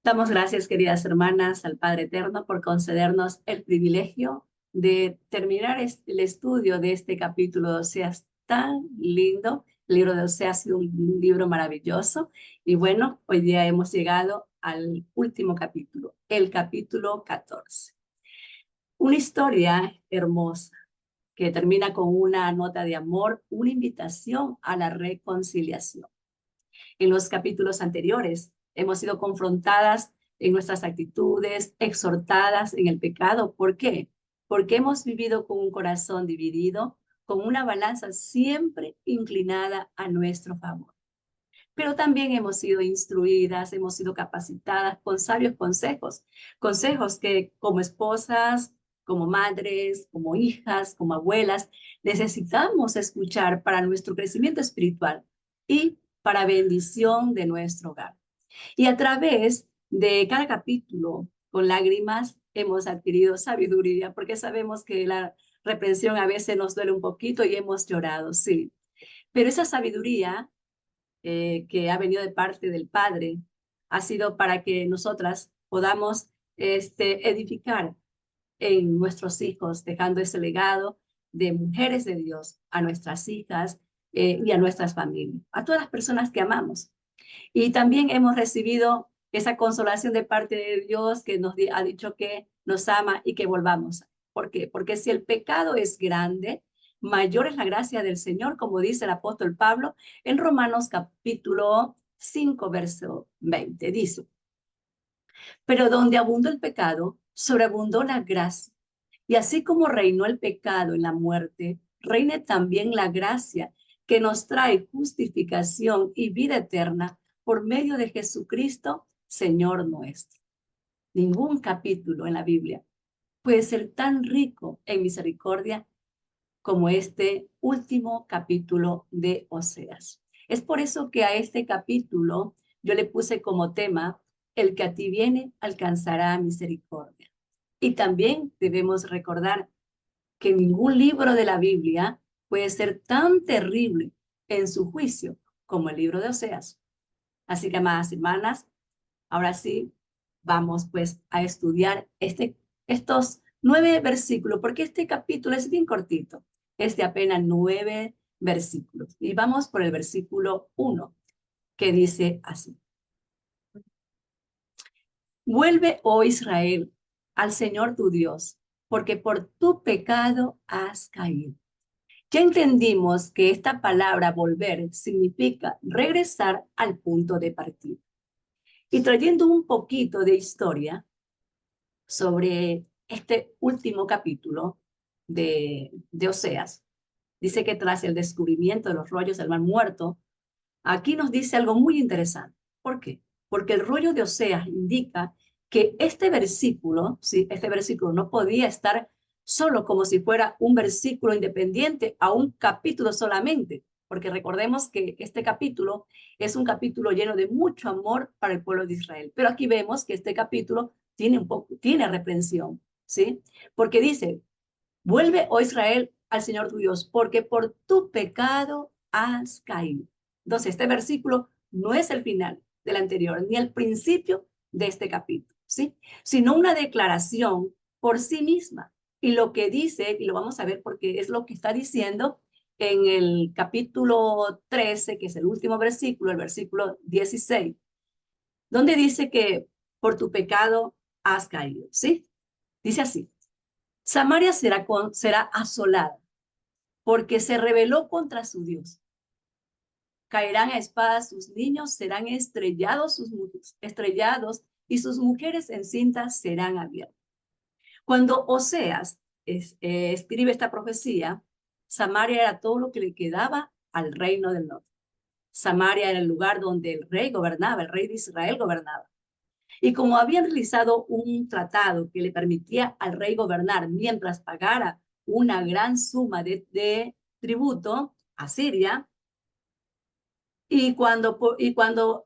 Damos gracias, queridas hermanas, al Padre Eterno por concedernos el privilegio de terminar el estudio de este capítulo de Oseas tan lindo. El libro de Oseas ha sido un libro maravilloso. Y bueno, hoy día hemos llegado al último capítulo, el capítulo 14. Una historia hermosa que termina con una nota de amor, una invitación a la reconciliación. En los capítulos anteriores hemos sido confrontadas en nuestras actitudes, exhortadas en el pecado. ¿Por qué? Porque hemos vivido con un corazón dividido, con una balanza siempre inclinada a nuestro favor. Pero también hemos sido instruidas, hemos sido capacitadas con sabios consejos, consejos que como esposas, como madres, como hijas, como abuelas, necesitamos escuchar para nuestro crecimiento espiritual y para bendición de nuestro hogar. Y a través de cada capítulo, con lágrimas, hemos adquirido sabiduría, porque sabemos que la reprensión a veces nos duele un poquito y hemos llorado, sí. Pero esa sabiduría que ha venido de parte del Padre ha sido para que nosotras podamos edificar en nuestros hijos, dejando ese legado de mujeres de Dios a nuestras hijas y a nuestras familias, a todas las personas que amamos. Y también hemos recibido esa consolación de parte de Dios que nos ha dicho que nos ama y que volvamos. ¿Por qué? Porque si el pecado es grande, mayor es la gracia del Señor, como dice el apóstol Pablo en Romanos capítulo 5, verso 20. Dice, pero donde abundó el pecado, sobreabundó la gracia. Y así como reinó el pecado en la muerte, reine también la gracia que nos trae justificación y vida eterna por medio de Jesucristo, Señor nuestro. Ningún capítulo en la Biblia puede ser tan rico en misericordia como este último capítulo de Oseas. Es por eso que a este capítulo yo le puse como tema, el que a ti viene alcanzará misericordia. Y también debemos recordar que ningún libro de la Biblia puede ser tan terrible en su juicio como el libro de Oseas. Así que, amadas hermanas, ahora sí, vamos pues a estudiar estos 9 versículos, porque este capítulo es bien cortito, es de apenas 9 versículos. Y vamos por el versículo 1, que dice así. Vuelve, oh Israel, al Señor tu Dios, porque por tu pecado has caído. Ya entendimos que esta palabra volver significa regresar al punto de partida. Y trayendo un poquito de historia sobre este último capítulo de Oseas, dice que tras el descubrimiento de los rollos del Mar Muerto, aquí nos dice algo muy interesante. ¿Por qué? Porque el rollo de Oseas indica que este versículo, ¿sí? Este versículo no podía estar solo como si fuera un versículo independiente a un capítulo solamente, porque recordemos que este capítulo es un capítulo lleno de mucho amor para el pueblo de Israel. Pero aquí vemos que este capítulo tiene reprensión, ¿sí? Porque dice, vuelve, oh Israel, al Señor tu Dios, porque por tu pecado has caído. Entonces, este versículo no es el final del anterior, ni el principio de este capítulo, ¿sí? Sino una declaración por sí misma. Y lo que dice, y lo vamos a ver porque es lo que está diciendo en el capítulo 13, que es el último versículo, el versículo 16, donde dice que por tu pecado has caído, ¿sí? Dice así, Samaria será asolada porque se rebeló contra su Dios. Caerán a espadas sus niños, serán estrellados y sus mujeres encintas serán abiertas. Cuando Oseas escribe esta profecía, Samaria era todo lo que le quedaba al reino del norte. Samaria era el lugar donde el rey gobernaba, el rey de Israel gobernaba. Y como habían realizado un tratado que le permitía al rey gobernar mientras pagara una gran suma de tributo a Siria, y cuando,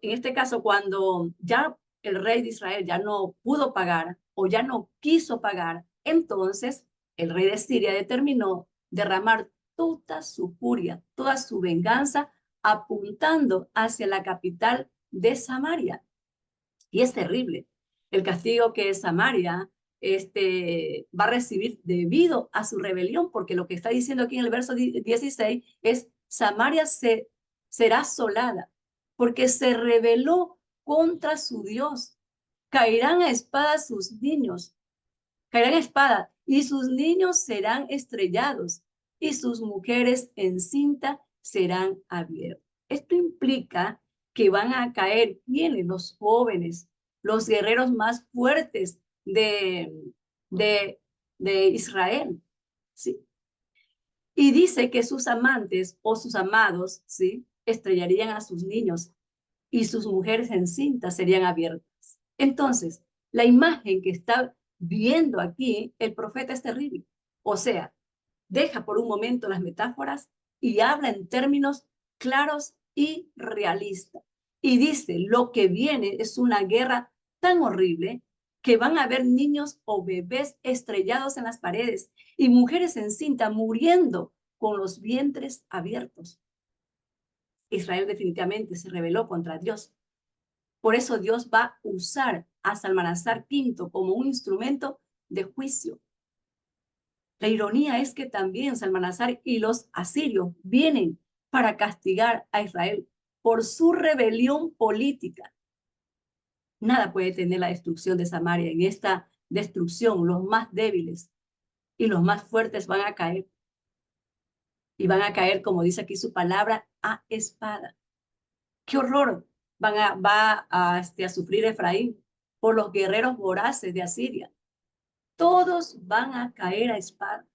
en este caso, cuando ya el rey de Israel ya no pudo pagar o ya no quiso pagar, entonces el rey de Siria determinó derramar toda su furia, toda su venganza, apuntando hacia la capital de Samaria. Y es terrible el castigo que Samaria va a recibir debido a su rebelión, porque lo que está diciendo aquí en el verso 16 es, Samaria será asolada, porque se rebeló contra su Dios. Caerán a espada sus niños, caerán a espada, y sus niños serán estrellados, y sus mujeres en cinta serán abiertas. Esto implica que van a caer quienes, los jóvenes, los guerreros más fuertes de, de Israel, ¿sí? Y dice que sus amantes o sus amados, ¿sí? Estrellarían a sus niños y sus mujeres en cinta serían abiertas. Entonces, la imagen que está viendo aquí el profeta es terrible. O sea, deja por un momento las metáforas y habla en términos claros y realistas. Y dice, lo que viene es una guerra tan horrible que van a haber niños o bebés estrellados en las paredes y mujeres en cinta muriendo con los vientres abiertos. Israel definitivamente se rebeló contra Dios. Por eso Dios va a usar a Salmanasar V como un instrumento de juicio. La ironía es que también Salmanasar y los asirios vienen para castigar a Israel por su rebelión política. Nada puede tener la destrucción de Samaria. En esta destrucción, los más débiles y los más fuertes van a caer. Y van a caer, como dice aquí su palabra, a espada. ¡Qué horror! Va a sufrir Efraín por los guerreros voraces de Asiria. Todos van a caer a espada.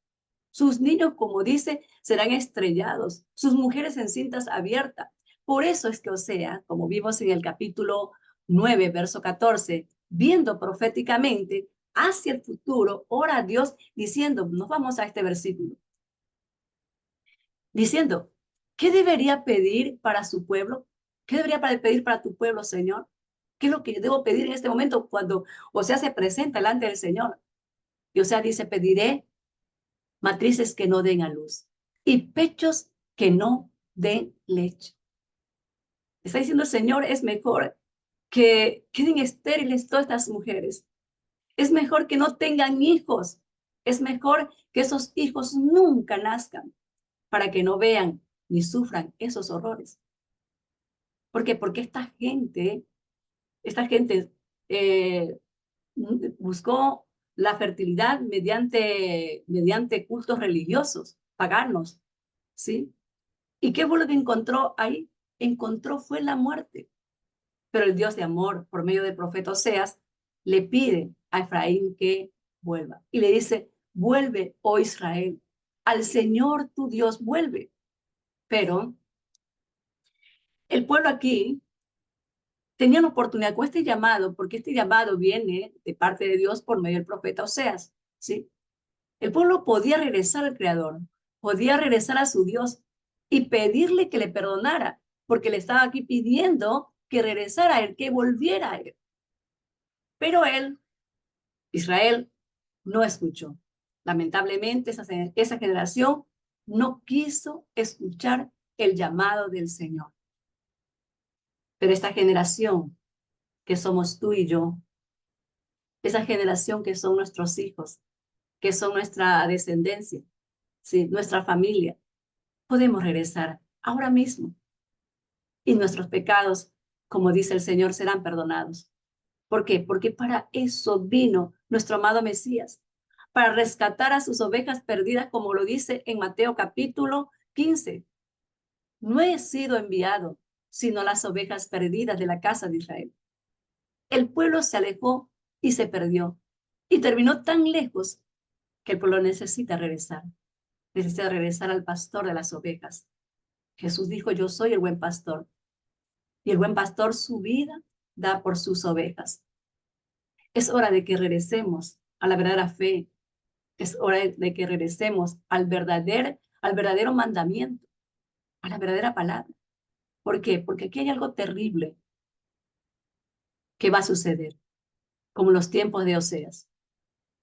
Sus niños, como dice, serán estrellados, sus mujeres en cintas abiertas. Por eso es que Osea, como vimos en el capítulo 9, verso 14, viendo proféticamente hacia el futuro, ora a Dios diciendo, nos vamos a este versículo, diciendo, ¿qué debería pedir para su pueblo? ¿Qué debería pedir para tu pueblo, Señor? ¿Qué es lo que yo debo pedir en este momento cuando Osea se presenta delante del Señor? Y Osea dice, pediré matrices que no den a luz y pechos que no den leche. Está diciendo el Señor, es mejor que queden estériles todas estas mujeres. Es mejor que no tengan hijos. Es mejor que esos hijos nunca nazcan para que no vean ni sufran esos horrores. ¿Por qué? Porque esta gente buscó la fertilidad mediante cultos religiosos, paganos, ¿sí? ¿Y qué fue lo que encontró ahí? Encontró fue la muerte. Pero el Dios de amor, por medio del profeta Oseas, le pide a Efraín que vuelva. Y le dice, vuelve, oh Israel, al Señor tu Dios vuelve. Pero el pueblo aquí tenía la oportunidad con este llamado, porque este llamado viene de parte de Dios por medio del profeta Oseas, ¿sí? El pueblo podía regresar al Creador, podía regresar a su Dios y pedirle que le perdonara, porque le estaba aquí pidiendo que regresara a él, que volviera a él. Pero él, Israel, no escuchó. Lamentablemente, esa generación no quiso escuchar el llamado del Señor. Pero esta generación que somos tú y yo, esa generación que son nuestros hijos, que son nuestra descendencia, ¿sí? Nuestra familia, podemos regresar ahora mismo y nuestros pecados, como dice el Señor, serán perdonados. ¿Por qué? Porque para eso vino nuestro amado Mesías, para rescatar a sus ovejas perdidas, como lo dice en Mateo capítulo 15. No he sido enviado, sino las ovejas perdidas de la casa de Israel. El pueblo se alejó y se perdió y terminó tan lejos que el pueblo necesita regresar al pastor de las ovejas. Jesús dijo, yo soy el buen pastor y el buen pastor su vida da por sus ovejas. Es hora de que regresemos a la verdadera fe. Es hora de que regresemos al verdadero mandamiento, a la verdadera palabra. ¿Por qué? Porque aquí hay algo terrible que va a suceder, como en los tiempos de Oseas.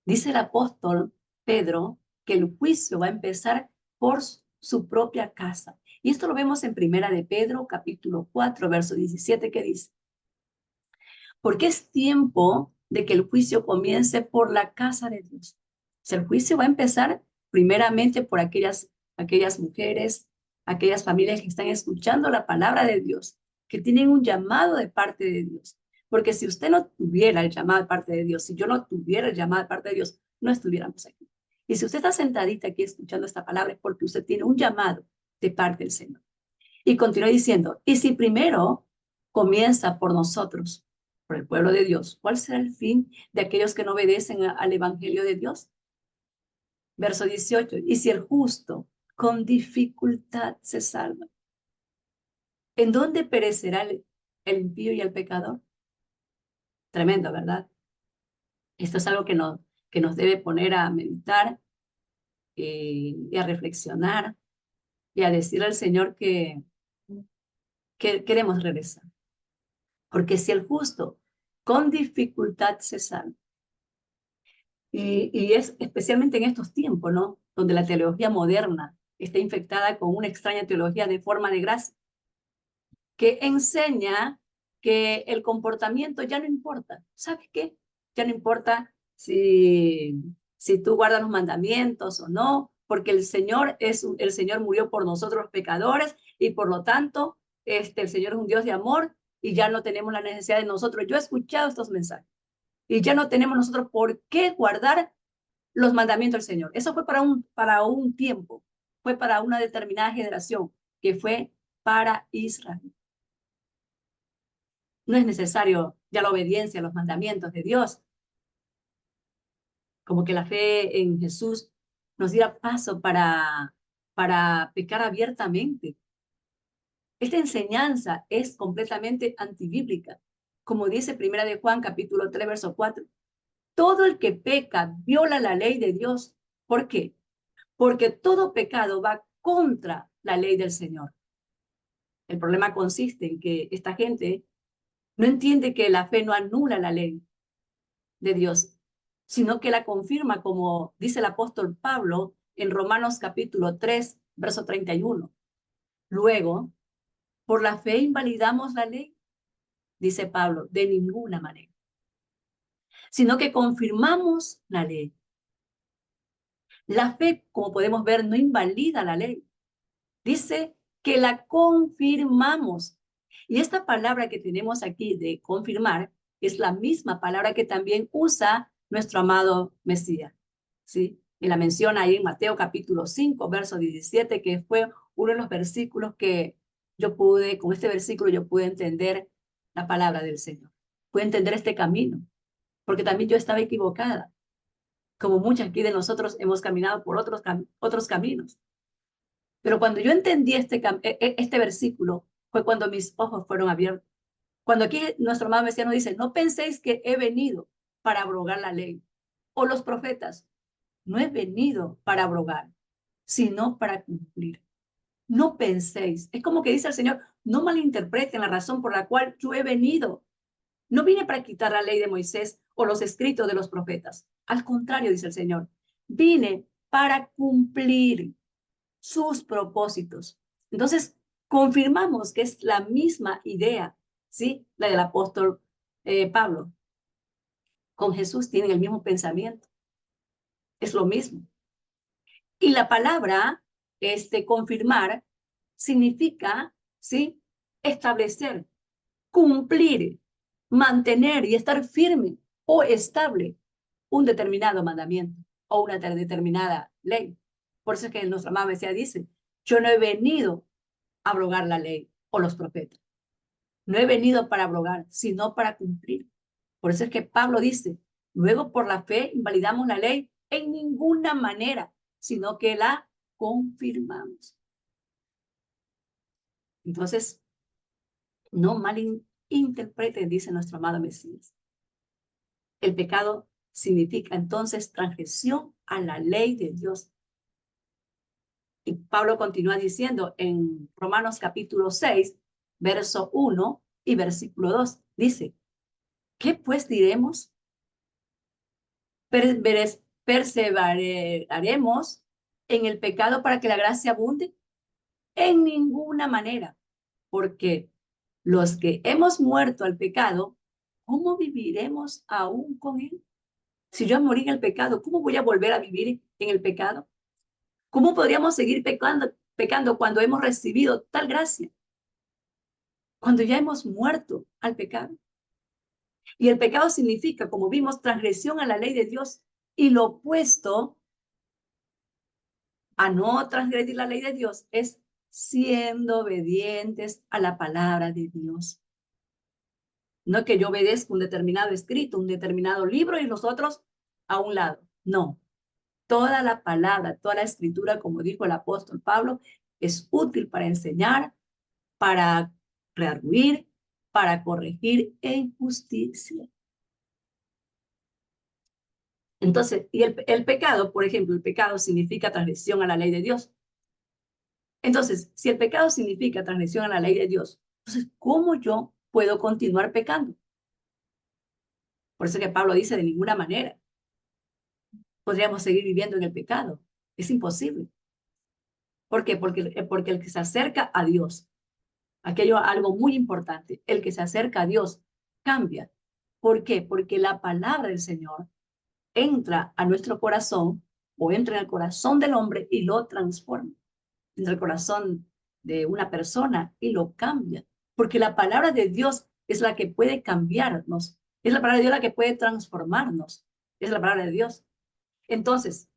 Dice el apóstol Pedro que el juicio va a empezar por su propia casa. Y esto lo vemos en Primera de Pedro, capítulo 4, verso 17, que dice, Porque es tiempo de que el juicio comience por la casa de Dios. O sea, el juicio va a empezar primeramente por aquellas mujeres, aquellas familias que están escuchando la palabra de Dios, que tienen un llamado de parte de Dios. Porque si usted no tuviera el llamado de parte de Dios, si yo no tuviera el llamado de parte de Dios, no estuviéramos aquí. Y si usted está sentadita aquí escuchando esta palabra es porque usted tiene un llamado de parte del Señor. Y continúa diciendo, y si primero comienza por nosotros, por el pueblo de Dios, ¿cuál será el fin de aquellos que no obedecen al evangelio de Dios? Verso 18, y si el justo con dificultad se salva, ¿en dónde perecerá el impío y el pecador? Tremendo, ¿verdad? Esto es algo que nos debe poner a meditar y a reflexionar y a decir al Señor que queremos regresar. Porque si el justo con dificultad se salva, y es especialmente en estos tiempos, ¿no? Donde la teología moderna está infectada con una extraña teología de forma de gracia, que enseña que el comportamiento ya no importa. ¿Sabes qué? Ya no importa si tú guardas los mandamientos o no, porque el Señor murió por nosotros los pecadores y por lo tanto el Señor es un Dios de amor y ya no tenemos la necesidad de nosotros. Yo he escuchado estos mensajes y ya no tenemos nosotros por qué guardar los mandamientos del Señor. Eso fue para un tiempo, fue para una determinada generación, que fue para Israel. No es necesario ya la obediencia a los mandamientos de Dios, como que la fe en Jesús nos diera paso para pecar abiertamente. Esta enseñanza es completamente antibíblica. Como dice Primera de Juan, capítulo 3, verso 4. Todo el que peca viola la ley de Dios. ¿Por qué? Porque todo pecado va contra la ley del Señor. El problema consiste en que esta gente no entiende que la fe no anula la ley de Dios, sino que la confirma, como dice el apóstol Pablo en Romanos capítulo 3, verso 31. Luego, ¿por la fe invalidamos la ley? Dice Pablo, de ninguna manera, sino que confirmamos la ley. La fe, como podemos ver, no invalida la ley. Dice que la confirmamos. Y esta palabra que tenemos aquí de confirmar es la misma palabra que también usa nuestro amado Mesías. ¿Sí? Y la menciona ahí en Mateo capítulo 5, verso 17, que fue uno de los versículos que con este versículo yo pude entender la palabra del Señor. Pude entender este camino, porque también yo estaba equivocada, como muchos aquí de nosotros hemos caminado por otros caminos. Pero cuando yo entendí este versículo, fue cuando mis ojos fueron abiertos. Cuando aquí nuestro amado Mesías nos dice, no penséis que he venido para abrogar la ley o los profetas. No he venido para abrogar, sino para cumplir. No penséis. Es como que dice el Señor, no malinterpreten la razón por la cual yo he venido. No vine para quitar la ley de Moisés o los escritos de los profetas. Al contrario, dice el Señor, vine para cumplir sus propósitos. Entonces, confirmamos que es la misma idea, ¿sí? La del apóstol Pablo. Con Jesús tienen el mismo pensamiento. Es lo mismo. Y la palabra, confirmar, significa, ¿sí? Establecer, cumplir, mantener y estar firme o estable un determinado mandamiento o una determinada ley. Por eso es que nuestra amada Mesías dice, yo no he venido a abrogar la ley o los profetas. No he venido para abrogar, sino para cumplir. Por eso es que Pablo dice, luego por la fe invalidamos la ley en ninguna manera, sino que la confirmamos. Entonces, no malinterpreten, dice nuestro amado Mesías. El pecado significa entonces transgresión a la ley de Dios. Y Pablo continúa diciendo en Romanos capítulo 6, verso 1 y versículo 2, dice, ¿qué pues diremos? ¿Perseveraremos en el pecado para que la gracia abunde? En ninguna manera, porque los que hemos muerto al pecado, ¿cómo viviremos aún con Él? Si yo morí en el pecado, ¿cómo voy a volver a vivir en el pecado? ¿Cómo podríamos seguir pecando cuando hemos recibido tal gracia? Cuando ya hemos muerto al pecado. Y el pecado significa, como vimos, transgresión a la ley de Dios. Y lo opuesto a no transgredir la ley de Dios es siendo obedientes a la palabra de Dios. No que yo obedezca un determinado escrito, un determinado libro y los otros a un lado. No. Toda la palabra, toda la escritura, como dijo el apóstol Pablo, es útil para enseñar, para redarguir, para corregir en justicia. Entonces, y el pecado, por ejemplo, el pecado significa transgresión a la ley de Dios. Entonces, si el pecado significa transgresión a la ley de Dios, entonces, ¿cómo yo puedo continuar pecando? Por eso que Pablo dice, de ninguna manera podríamos seguir viviendo en el pecado. Es imposible. ¿Por qué? Porque el que se acerca a Dios, aquello algo muy importante, el que se acerca a Dios cambia. ¿Por qué? Porque la palabra del Señor entra a nuestro corazón o entra en el corazón del hombre y lo transforma. Entra el corazón de una persona y lo cambia. Porque la palabra de Dios es la que puede cambiarnos. Es la palabra de Dios la que puede transformarnos. Es la palabra de Dios. Entonces,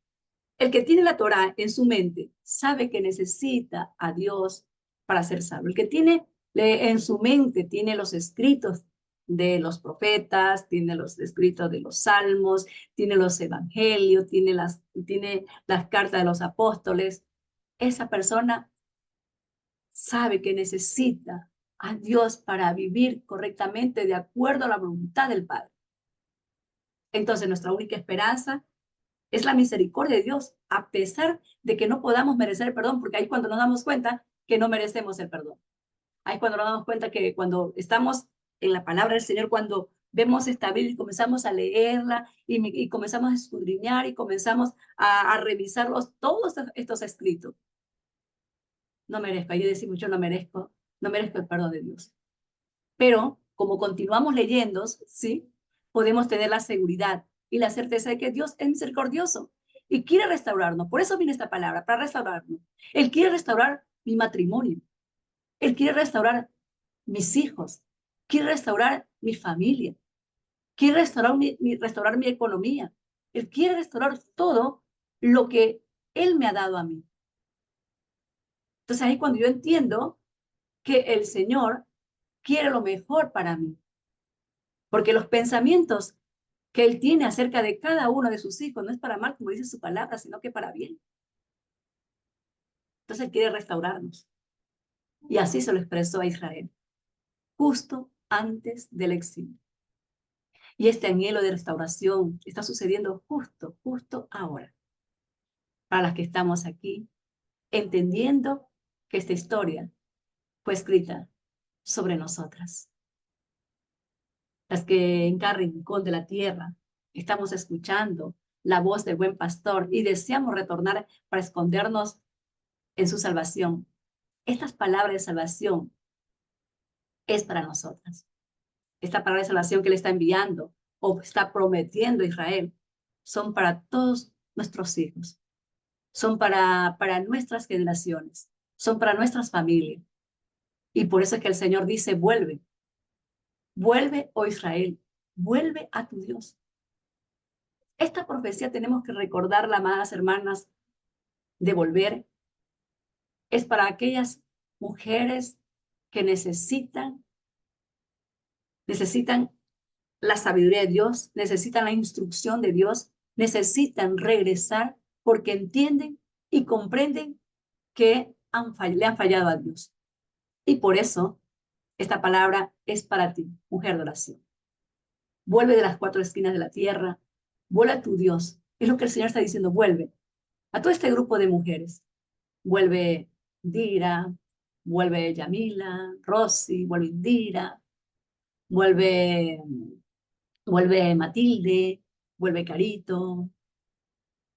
el que tiene la Torá en su mente sabe que necesita a Dios para ser salvo. El que tiene en su mente, tiene los escritos de los profetas, tiene los escritos de los salmos, tiene los evangelios, tiene las cartas de los apóstoles. Esa persona sabe que necesita a Dios para vivir correctamente de acuerdo a la voluntad del Padre. Entonces, nuestra única esperanza es la misericordia de Dios, a pesar de que no podamos merecer el perdón, porque ahí cuando nos damos cuenta que no merecemos el perdón. Ahí cuando nos damos cuenta que cuando estamos en la palabra del Señor, cuando vemos esta Biblia y comenzamos a leerla y comenzamos a escudriñar y comenzamos a revisarlos, todos estos escritos, no merezco, ahí decimos yo no merezco el perdón de Dios. Pero como continuamos leyendo, ¿sí? Podemos tener la seguridad y la certeza de que Dios es misericordioso y quiere restaurarnos. Por eso viene esta palabra, para restaurarnos. Él quiere restaurar mi matrimonio. Él quiere restaurar mis hijos. Quiere restaurar mi familia. Quiere restaurar mi economía. Él quiere restaurar todo lo que Él me ha dado a mí. Entonces ahí cuando yo entiendo que el Señor quiere lo mejor para mí. Porque los pensamientos que Él tiene acerca de cada uno de sus hijos no es para mal, como dice su palabra, sino que para bien. Entonces Él quiere restaurarnos. Y así se lo expresó a Israel, justo antes del exilio. Y este anhelo de restauración está sucediendo justo ahora, para las que estamos aquí, entendiendo que esta historia fue escrita sobre nosotras. Las que en cada rincón de la tierra estamos escuchando la voz del buen pastor y deseamos retornar para escondernos en su salvación. Estas palabras de salvación es para nosotras. Esta palabra de salvación que le está enviando o está prometiendo a Israel son para todos nuestros hijos, son para nuestras generaciones, son para nuestras familias. Y por eso es que el Señor dice, vuelve, oh Israel, vuelve a tu Dios. Esta profecía tenemos que recordarla, amadas hermanas, de volver. Es para aquellas mujeres que necesitan la sabiduría de Dios, necesitan la instrucción de Dios, necesitan regresar porque entienden y comprenden que le han fallado a Dios. Y por eso esta palabra es para ti, mujer de oración. Vuelve de las cuatro esquinas de la tierra, vuelve a tu Dios. Es lo que el Señor está diciendo, vuelve a todo este grupo de mujeres. Vuelve Dira, vuelve Yamila, Rosy, vuelve Indira, vuelve Matilde, vuelve Carito,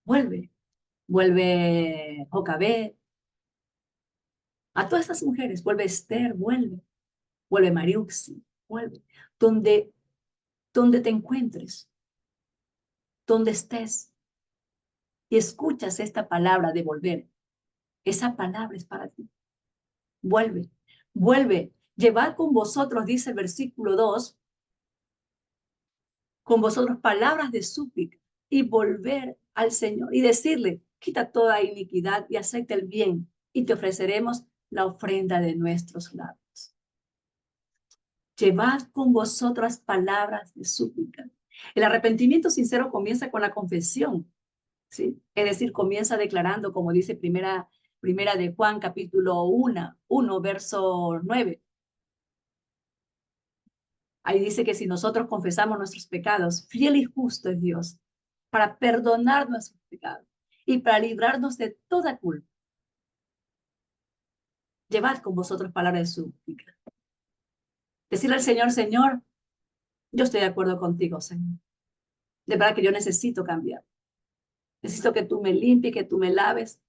vuelve Jocabet, a todas estas mujeres, vuelve Esther, vuelve Mariuxi, vuelve, donde donde te encuentres, donde estés, y escuchas esta palabra de volver, esa palabra es para ti. Vuelve, vuelve. Llevad con vosotros, dice el versículo 2, con vosotros palabras de súplica y volver al Señor y decirle, quita toda iniquidad y acepta el bien y te ofreceremos la ofrenda de nuestros labios. Llevad con vosotras palabras de súplica. El arrepentimiento sincero comienza con la confesión, ¿sí? Es decir, comienza declarando, como dice primera de Juan, capítulo 1, verso 9. Ahí dice que si nosotros confesamos nuestros pecados, fiel y justo es Dios para perdonar nuestros pecados y para librarnos de toda culpa. Llevad con vosotros palabras de súplica. Decirle al Señor, Señor, yo estoy de acuerdo contigo, Señor. De verdad que yo necesito cambiar. Necesito que tú me limpies, que tú me laves.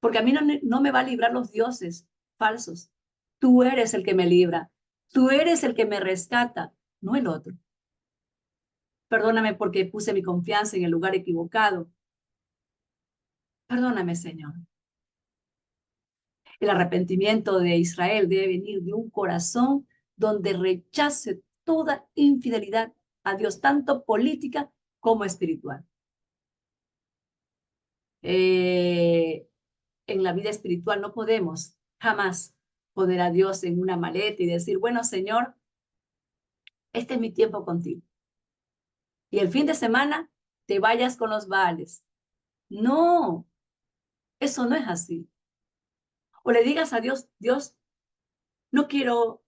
Porque a mí no me va a librar los dioses falsos. Tú eres el que me libra. Tú eres el que me rescata, no el otro. Perdóname porque puse mi confianza en el lugar equivocado. Perdóname, Señor. El arrepentimiento de Israel debe venir de un corazón donde rechace toda infidelidad a Dios, tanto política como espiritual. En la vida espiritual no podemos jamás poner a Dios en una maleta y decir, bueno, Señor, este es mi tiempo contigo. Y el fin de semana te vayas con los Baales. No, eso no es así. O le digas a Dios, Dios, no quiero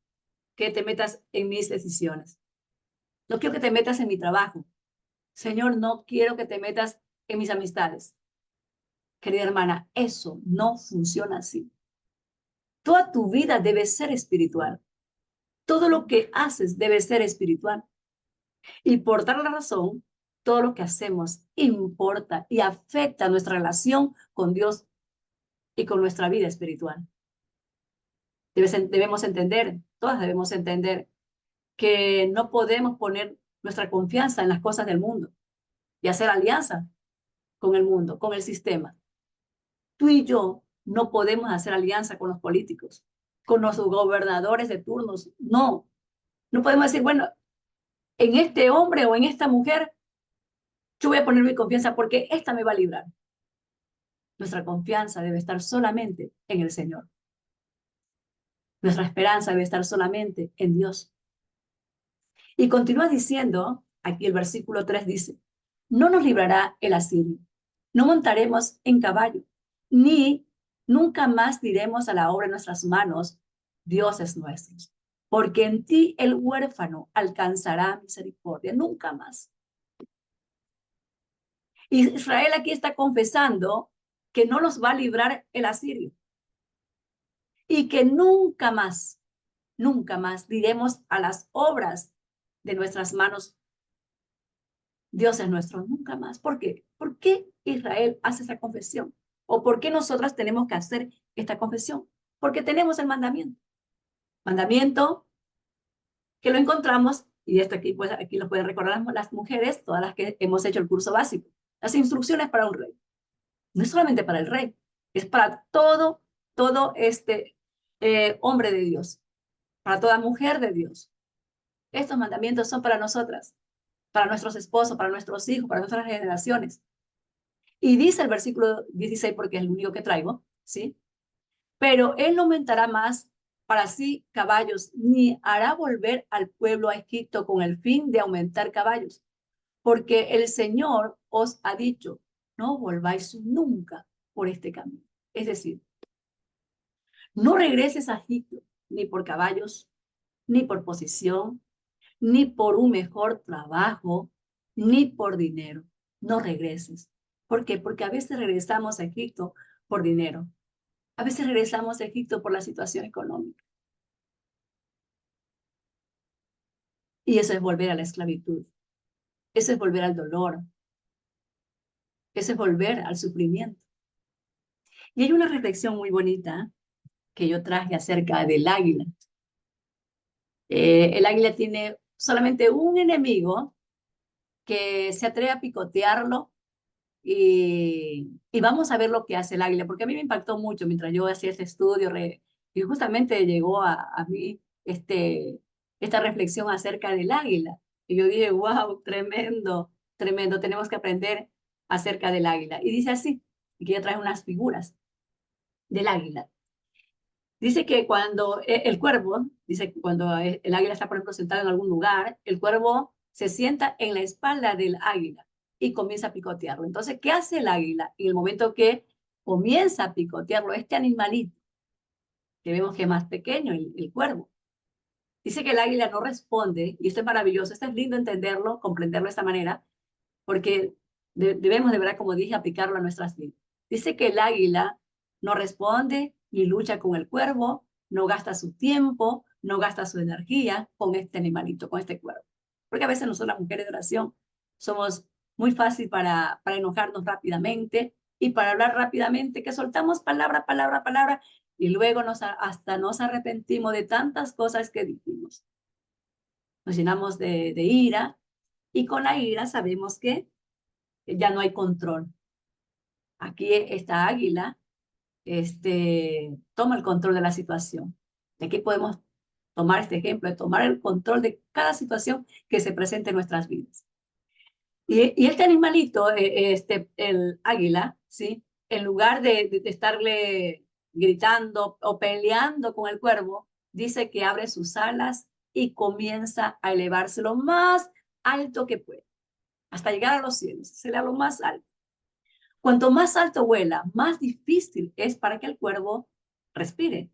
que te metas en mis decisiones. No quiero que te metas en mi trabajo. Señor, no quiero que te metas en mis amistades. Querida hermana, eso no funciona así. Toda tu vida debe ser espiritual. Todo lo que haces debe ser espiritual. Y por tal razón, todo lo que hacemos importa y afecta nuestra relación con Dios y con nuestra vida espiritual. Debemos entender, todas debemos entender que no podemos poner nuestra confianza en las cosas del mundo y hacer alianza con el mundo, con el sistema. Tú y yo no podemos hacer alianza con los políticos, con los gobernadores de turnos. No, no podemos decir, bueno, en este hombre o en esta mujer, yo voy a poner mi confianza porque esta me va a librar. Nuestra confianza debe estar solamente en el Señor. Nuestra esperanza debe estar solamente en Dios. Y continúa diciendo, aquí el versículo 3 dice, no nos librará el asirio, no montaremos en caballo, ni nunca más diremos a la obra de nuestras manos, dioses nuestros, porque en ti el huérfano alcanzará misericordia, nunca más. Israel aquí está confesando que no los va a librar el asirio y que nunca más diremos a las obras de nuestras manos, Dios es nuestro, nunca más. ¿Por qué? ¿Por qué Israel hace esa confesión? ¿O por qué nosotras tenemos que hacer esta confesión? Porque tenemos el mandamiento. Mandamiento que lo encontramos, y esto aquí, pues, aquí lo pueden recordar las mujeres, todas las que hemos hecho el curso básico. Las instrucciones para un rey. No es solamente para el rey, es para todo hombre de Dios, para toda mujer de Dios. Estos mandamientos son para nosotras, para nuestros esposos, para nuestros hijos, para nuestras generaciones. Y dice el versículo 16, porque es el único que traigo, ¿sí? Pero él no aumentará más para sí caballos, ni hará volver al pueblo a Egipto con el fin de aumentar caballos, porque el Señor os ha dicho, no volváis nunca por este camino. Es decir, no regreses a Egipto, ni por caballos, ni por posición, ni por un mejor trabajo, ni por dinero. No regreses. ¿Por qué? Porque a veces regresamos a Egipto por dinero. A veces regresamos a Egipto por la situación económica. Y eso es volver a la esclavitud. Eso es volver al dolor. Eso es volver al sufrimiento. Y hay una reflexión muy bonita que yo traje acerca del águila. El águila tiene solamente un enemigo que se atreve a picotearlo y vamos a ver lo que hace el águila, porque a mí me impactó mucho mientras yo hacía este estudio y justamente llegó a mí esta reflexión acerca del águila. Y yo dije, wow, tremendo, tremendo, tenemos que aprender acerca del águila. Y dice así, y que ella trae unas figuras del águila. Dice que cuando el cuervo, dice que cuando el águila está, por ejemplo, sentado en algún lugar, el cuervo se sienta en la espalda del águila y comienza a picotearlo. Entonces, ¿qué hace el águila? En el momento que comienza a picotearlo, este animalito, que vemos que es más pequeño, el cuervo, dice que el águila no responde, y esto es maravilloso, esto es lindo entenderlo, comprenderlo de esta manera, porque debemos de verdad, como dije, aplicarlo a nuestras vidas. Dice que el águila no responde y lucha con el cuervo, no gasta su tiempo, no gasta su energía con este animalito, con este cuervo. Porque a veces nosotros las mujeres de oración somos muy fácil para enojarnos rápidamente y para hablar rápidamente, que soltamos palabra, palabra, palabra, y luego hasta nos arrepentimos de tantas cosas que dijimos. Nos llenamos de ira y con la ira sabemos que ya no hay control. Aquí esta águila toma el control de la situación. De aquí podemos tomar este ejemplo, de tomar el control de cada situación que se presente en nuestras vidas. Y este animalito, el águila, ¿sí? En lugar de estarle gritando o peleando con el cuervo, dice que abre sus alas y comienza a elevarse lo más alto que puede, hasta llegar a los cielos, se le da lo más alto. Cuanto más alto vuela, más difícil es para que el cuervo respire.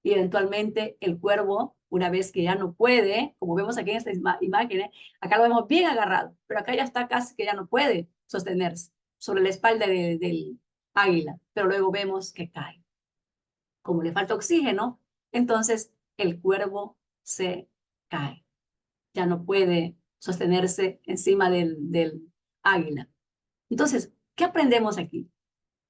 Y eventualmente el cuervo, una vez que ya no puede, como vemos aquí en estas imágenes, acá lo vemos bien agarrado, pero acá ya está casi que ya no puede sostenerse sobre la espalda del águila, pero luego vemos que cae. Como le falta oxígeno, entonces el cuervo se cae. Ya no puede sostenerse encima del águila. Entonces, ¿qué aprendemos aquí?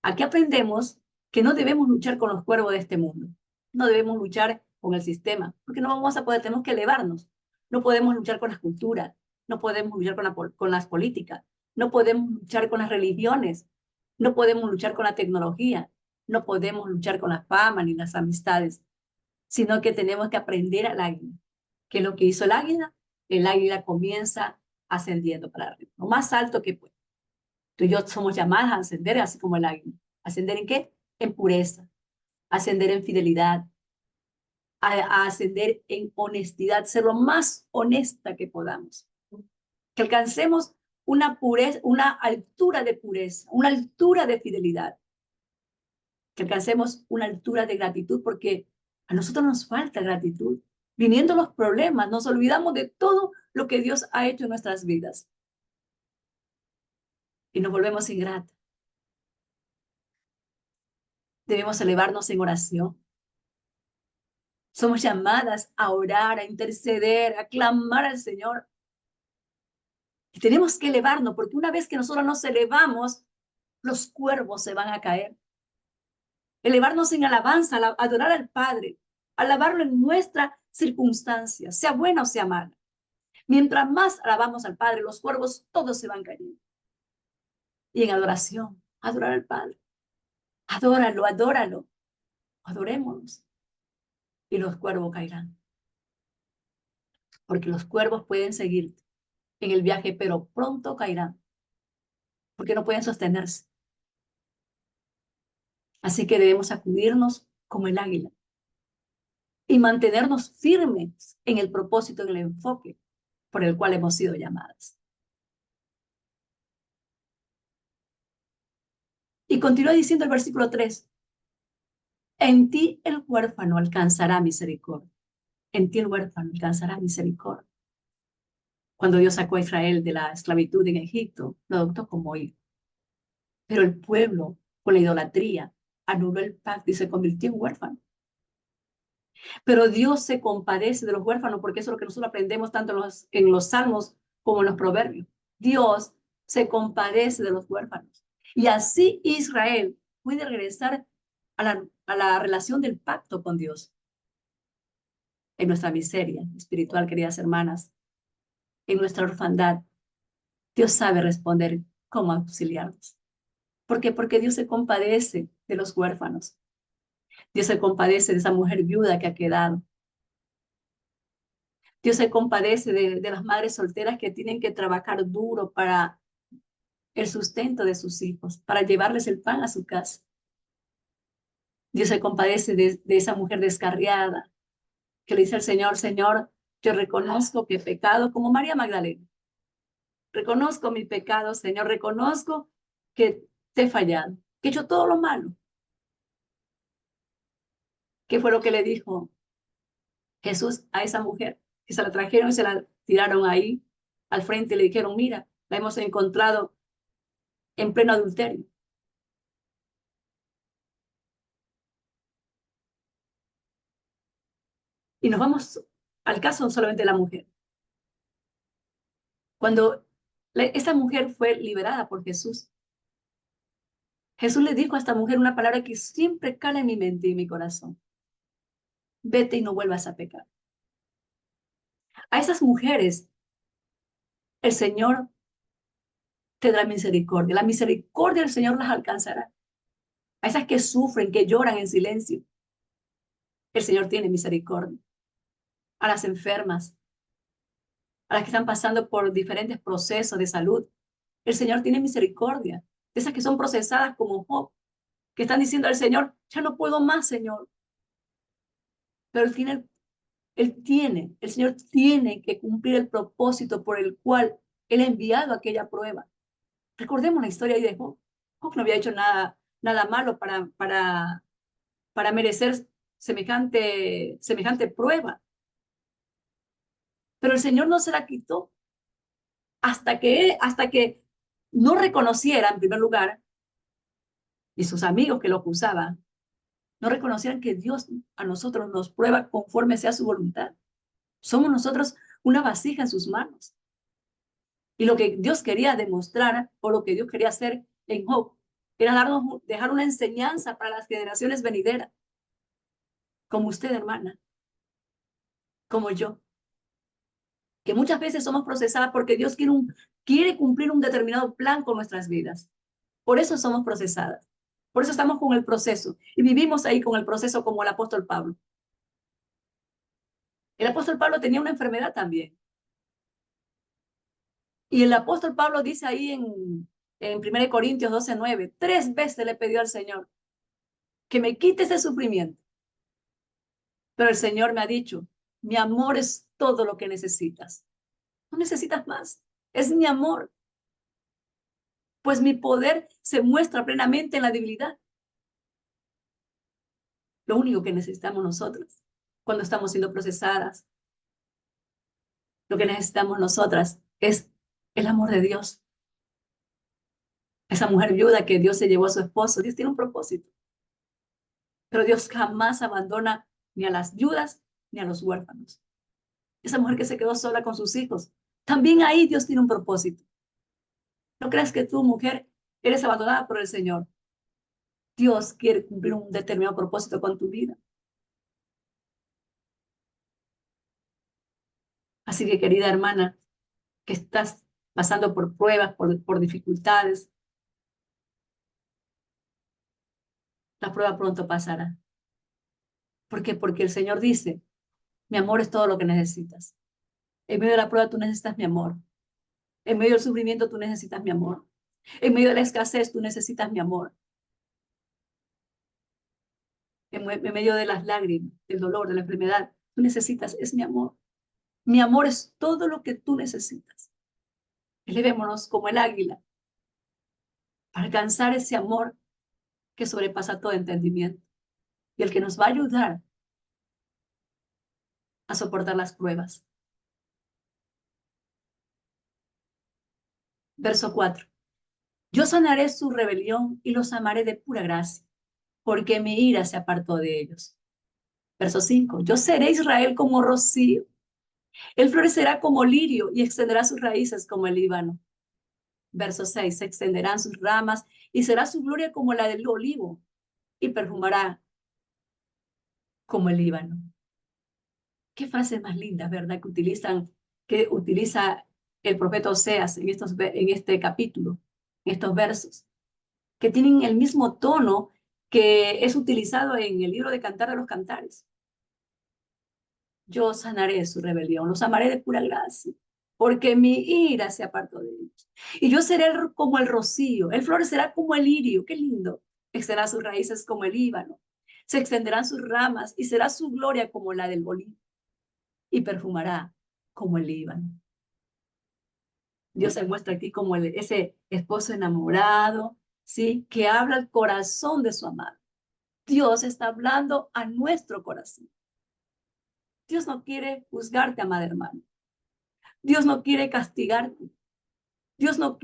Aquí aprendemos que no debemos luchar con los cuervos de este mundo. No debemos luchar con el sistema, porque no vamos a poder, tenemos que elevarnos. No podemos luchar con las culturas, no podemos luchar con las políticas, no podemos luchar con las religiones, no podemos luchar con la tecnología, no podemos luchar con la fama ni las amistades, sino que tenemos que aprender al águila. ¿Qué es lo que hizo el águila? El águila comienza ascendiendo para arriba, lo más alto que puede. Tú y yo somos llamadas a ascender así como el águila. ¿Ascender en qué? En pureza, ascender en fidelidad, a ascender en honestidad, ser lo más honesta que podamos. Que alcancemos una pureza, una altura de pureza, una altura de fidelidad. Que alcancemos una altura de gratitud, porque a nosotros nos falta gratitud. Viniendo los problemas, nos olvidamos de todo lo que Dios ha hecho en nuestras vidas y nos volvemos ingratos. Debemos elevarnos en oración. Somos llamadas a orar, a interceder, a clamar al Señor. Y tenemos que elevarnos, porque una vez que nosotros nos elevamos, los cuervos se van a caer. Elevarnos en alabanza, adorar al Padre, alabarlo en nuestra circunstancia, sea buena o sea mala. Mientras más alabamos al Padre, los cuervos todos se van cayendo. Y en adoración, adorar al Padre. Adóralo, adóralo. Adorémonos. Y los cuervos caerán. Porque los cuervos pueden seguirte en el viaje, pero pronto caerán. Porque no pueden sostenerse. Así que debemos acudirnos como el águila y mantenernos firmes en el propósito, en el enfoque por el cual hemos sido llamadas. Y continúa diciendo el versículo 3, en ti el huérfano alcanzará misericordia. En ti el huérfano alcanzará misericordia. Cuando Dios sacó a Israel de la esclavitud en Egipto, lo adoptó como hijo. Pero el pueblo, con la idolatría, anuló el pacto y se convirtió en huérfano. Pero Dios se compadece de los huérfanos, porque eso es lo que nosotros aprendemos tanto en los salmos como en los proverbios. Dios se compadece de los huérfanos. Y así Israel puede regresar a la relación del pacto con Dios. En nuestra miseria espiritual, queridas hermanas, en nuestra orfandad, Dios sabe responder cómo auxiliarnos. ¿Por qué? Porque Dios se compadece de los huérfanos. Dios se compadece de esa mujer viuda que ha quedado. Dios se compadece de las madres solteras que tienen que trabajar duro para el sustento de sus hijos, para llevarles el pan a su casa. Dios se compadece de esa mujer descarriada que le dice al Señor, Señor, yo reconozco que he pecado como María Magdalena. Reconozco mi pecado, Señor, reconozco que te he fallado, que he hecho todo lo malo. ¿Qué fue lo que le dijo Jesús a esa mujer? Que se la trajeron y se la tiraron ahí al frente y le dijeron, mira, la hemos encontrado en pleno adulterio. Y nos vamos al caso solamente de la mujer. Cuando esta mujer fue liberada por Jesús, Jesús le dijo a esta mujer una palabra que siempre cala en mi mente y en mi corazón. Vete y no vuelvas a pecar. A esas mujeres el Señor tendrá misericordia. La misericordia del Señor las alcanzará. A esas que sufren, que lloran en silencio, el Señor tiene misericordia. A las enfermas, a las que están pasando por diferentes procesos de salud, el Señor tiene misericordia. De esas que son procesadas como Job, que están diciendo al Señor, ya no puedo más, Señor. Pero al final, el Señor tiene que cumplir el propósito por el cual Él ha enviado aquella prueba. Recordemos la historia ahí de Job. Job no había hecho nada malo para merecer semejante prueba. Pero el Señor no se la quitó hasta que no reconociera, en primer lugar, y sus amigos que lo acusaban, no reconocieran que Dios a nosotros nos prueba conforme sea su voluntad. Somos nosotros una vasija en sus manos. Y lo que Dios quería demostrar, o lo que Dios quería hacer en Job, era dejar una enseñanza para las generaciones venideras, como usted, hermana, como yo, que muchas veces somos procesadas porque Dios quiere cumplir un determinado plan con nuestras vidas. Por eso somos procesadas. Por eso estamos con el proceso y vivimos ahí con el proceso como el apóstol Pablo. El apóstol Pablo tenía una enfermedad también. Y el apóstol Pablo dice ahí en 1 Corintios 12:9, 3 veces le pidió al Señor que me quite ese sufrimiento. Pero el Señor me ha dicho, mi amor es todo lo que necesitas. No necesitas más. Es mi amor. Pues mi poder se muestra plenamente en la debilidad. Lo único que necesitamos nosotros cuando estamos siendo procesadas, lo que necesitamos nosotras es el amor de Dios. Esa mujer viuda que Dios se llevó a su esposo, Dios tiene un propósito. Pero Dios jamás abandona ni a las viudas ni a los huérfanos. Esa mujer que se quedó sola con sus hijos, también ahí Dios tiene un propósito. No creas que tú, mujer, eres abandonada por el Señor. Dios quiere cumplir un determinado propósito con tu vida. Así que, querida hermana, que estás pasando por pruebas, por dificultades, la prueba pronto pasará. ¿Por qué? Porque el Señor dice, mi amor es todo lo que necesitas. En medio de la prueba tú necesitas mi amor. En medio del sufrimiento tú necesitas mi amor. En medio de la escasez tú necesitas mi amor. En medio de las lágrimas, del dolor, de la enfermedad, tú necesitas, es mi amor. Mi amor es todo lo que tú necesitas. Elevémonos como el águila para alcanzar ese amor que sobrepasa todo entendimiento y el que nos va a ayudar a soportar las pruebas. Verso 4. Yo sanaré su rebelión y los amaré de pura gracia, porque mi ira se apartó de ellos. Verso 5. Yo seré Israel como rocío. Él florecerá como lirio y extenderá sus raíces como el Líbano. Verso 6. Se extenderán sus ramas y será su gloria como la del olivo y perfumará como el Líbano. Qué frase más linda, ¿verdad? Que utiliza el profeta Oseas en este capítulo, en estos versos, que tienen el mismo tono que es utilizado en el libro de Cantar de los Cantares. Yo sanaré su rebelión, los amaré de pura gracia, porque mi ira se apartó de ellos. Y yo seré como el rocío, él florecerá como el lirio, qué lindo, extenderá sus raíces como el Líbano, se extenderán sus ramas y será su gloria como la del olivo, y perfumará como el Líbano. Dios se muestra aquí como ese esposo enamorado, ¿sí? Que habla al corazón de su amado. Dios está hablando a nuestro corazón. Dios no quiere juzgarte, amada hermana. Dios no quiere castigarte. Dios lo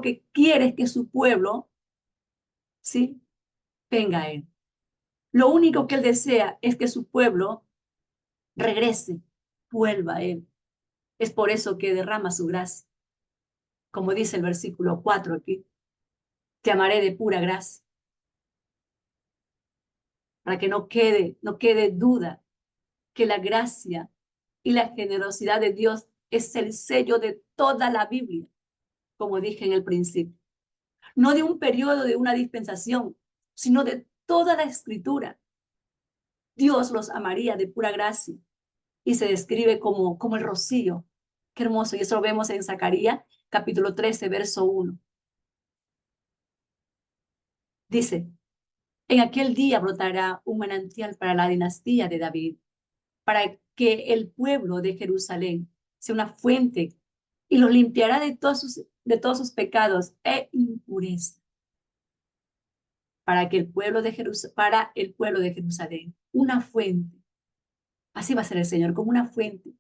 que quiere es que su pueblo, ¿sí? Venga a Él. Lo único que Él desea es que su pueblo regrese, vuelva a Él. Es por eso que derrama su gracia. Como dice el versículo 4 aquí, te amaré de pura gracia, para que no quede duda que la gracia y la generosidad de Dios es el sello de toda la Biblia, como dije en el principio. No de un periodo, de una dispensación, sino de toda la escritura. Dios los amaría de pura gracia y se describe como el rocío. Qué hermoso. Y eso lo vemos en Zacarías capítulo 13, verso 1. Dice, en aquel día brotará un manantial para la dinastía de David, para que el pueblo de Jerusalén sea una fuente y los limpiará de todos sus pecados e impureza. Para el pueblo de Jerusalén, una fuente. Así va a ser el Señor, como una fuente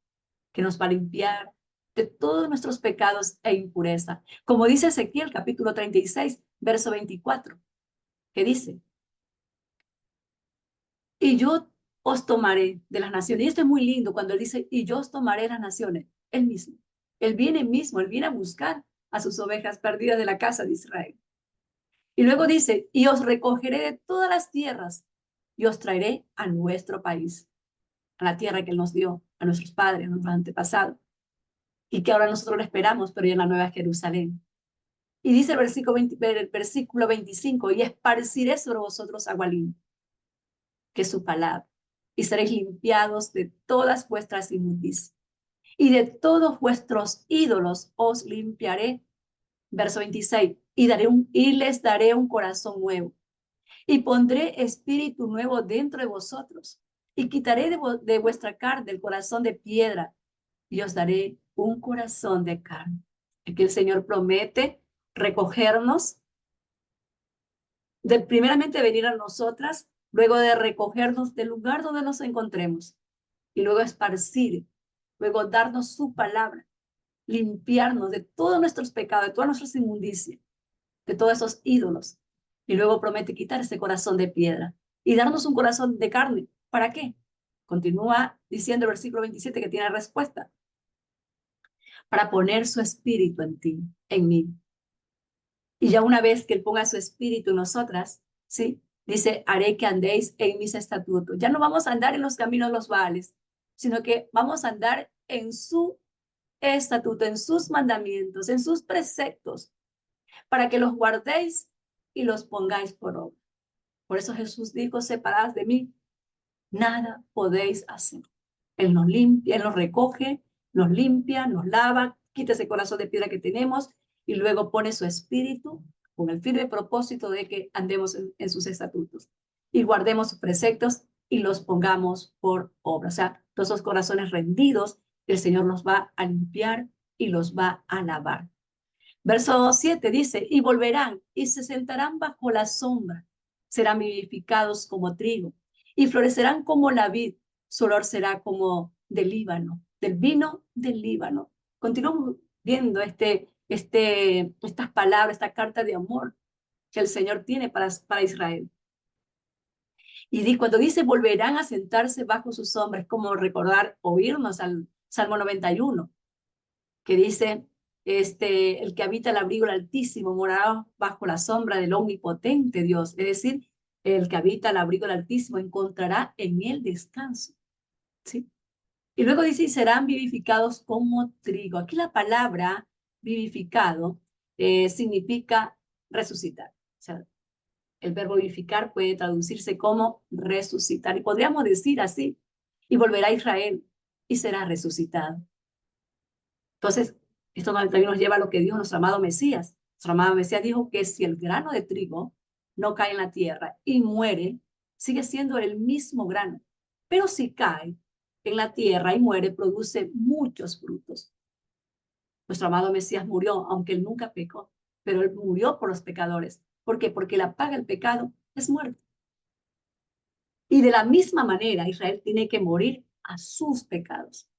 que nos va a limpiar de todos nuestros pecados e impureza. Como dice Ezequiel capítulo 36, verso 24, que dice, y yo os tomaré de las naciones. Y esto es muy lindo cuando él dice, y yo os tomaré de las naciones. Él mismo. Él viene a buscar a sus ovejas perdidas de la casa de Israel. Y luego dice, y os recogeré de todas las tierras y os traeré a nuestro país, a la tierra que él nos dio, a nuestros padres, a nuestros antepasados, y que ahora nosotros lo esperamos, pero ya en la Nueva Jerusalén. Y dice el versículo 25, y esparciré sobre vosotros agua limpia, que es su palabra, y seréis limpiados de todas vuestras inmundicias, y de todos vuestros ídolos os limpiaré. Verso 26, y les daré un corazón nuevo, y pondré espíritu nuevo dentro de vosotros, y quitaré de vuestra carne el corazón de piedra, y os daré un corazón de carne. Aquí el Señor promete recogernos, de primeramente venir a nosotras, luego de recogernos del lugar donde nos encontremos, y luego esparcir, luego darnos su palabra, limpiarnos de todos nuestros pecados, de todas nuestras inmundicias, de todos esos ídolos. Y luego promete quitar ese corazón de piedra y darnos un corazón de carne. ¿Para qué? Continúa diciendo el versículo 27 que tiene respuesta. Para poner su espíritu en ti, en mí. Y ya una vez que Él ponga su espíritu en nosotras, ¿sí? Dice, haré que andéis en mis estatutos. Ya no vamos a andar en los caminos de los Baales, sino que vamos a andar en su estatuto, en sus mandamientos, en sus preceptos, para que los guardéis y los pongáis por obra. Por eso Jesús dijo, separadas de mí, nada podéis hacer. Él nos limpia, Él nos recoge, nos limpia, nos lava, quita ese corazón de piedra que tenemos y luego pone su espíritu con el firme propósito de que andemos en sus estatutos y guardemos sus preceptos y los pongamos por obra. O sea, todos esos corazones rendidos, el Señor los va a limpiar y los va a lavar. Verso 7 dice, y volverán y se sentarán bajo la sombra, serán vivificados como trigo y florecerán como la vid, su olor será como del Líbano, del vino del Líbano. Continuamos viendo estas palabras, esta carta de amor que el Señor tiene para Israel. Y cuando dice volverán a sentarse bajo sus sombras, es como recordar, oírnos al Salmo 91, que dice, el que habita el abrigo del Altísimo morará bajo la sombra del omnipotente Dios. Es decir, el que habita el abrigo del Altísimo encontrará en él descanso. ¿Sí? Y luego dice, y serán vivificados como trigo. Aquí la palabra vivificado significa resucitar. O sea, el verbo vivificar puede traducirse como resucitar. Y podríamos decir así, y volverá a Israel y será resucitado. Entonces, esto también nos lleva a lo que dijo nuestro amado Mesías. Nuestro amado Mesías dijo que si el grano de trigo no cae en la tierra y muere, sigue siendo el mismo grano. Pero si cae en la tierra y muere, produce muchos frutos. Nuestro amado Mesías murió, aunque él nunca pecó, pero él murió por los pecadores. ¿Por qué? Porque la paga del pecado es muerte. Y de la misma manera, Israel tiene que morir a sus pecados.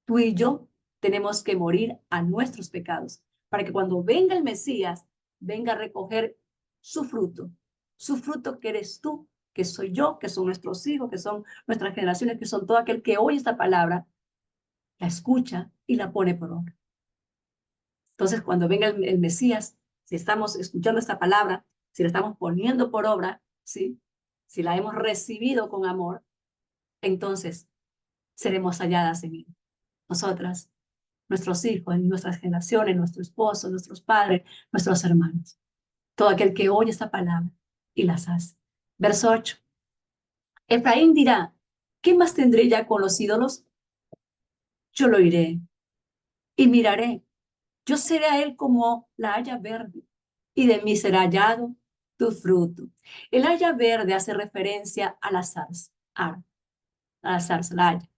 Tú y yo tenemos que morir a nuestros pecados para que cuando venga el Mesías, venga a recoger su fruto que eres tú, que soy yo, que son nuestros hijos, que son nuestras generaciones, que son todo aquel que oye esta palabra, la escucha y la pone por obra. Entonces, cuando venga el Mesías, si estamos escuchando esta palabra, si la estamos poniendo por obra, ¿sí? Si la hemos recibido con amor, entonces seremos halladas en él. Nosotras, nuestros hijos, en nuestras generaciones, nuestro esposo, nuestros padres, nuestros hermanos. Todo aquel que oye esta palabra y las hace. Verso 8. Efraín dirá, ¿qué más tendré ya con los ídolos? Yo lo iré y miraré. Yo seré a él como la haya verde y de mí será hallado tu fruto. El haya verde hace referencia a la zarza, a la zarza, la haya.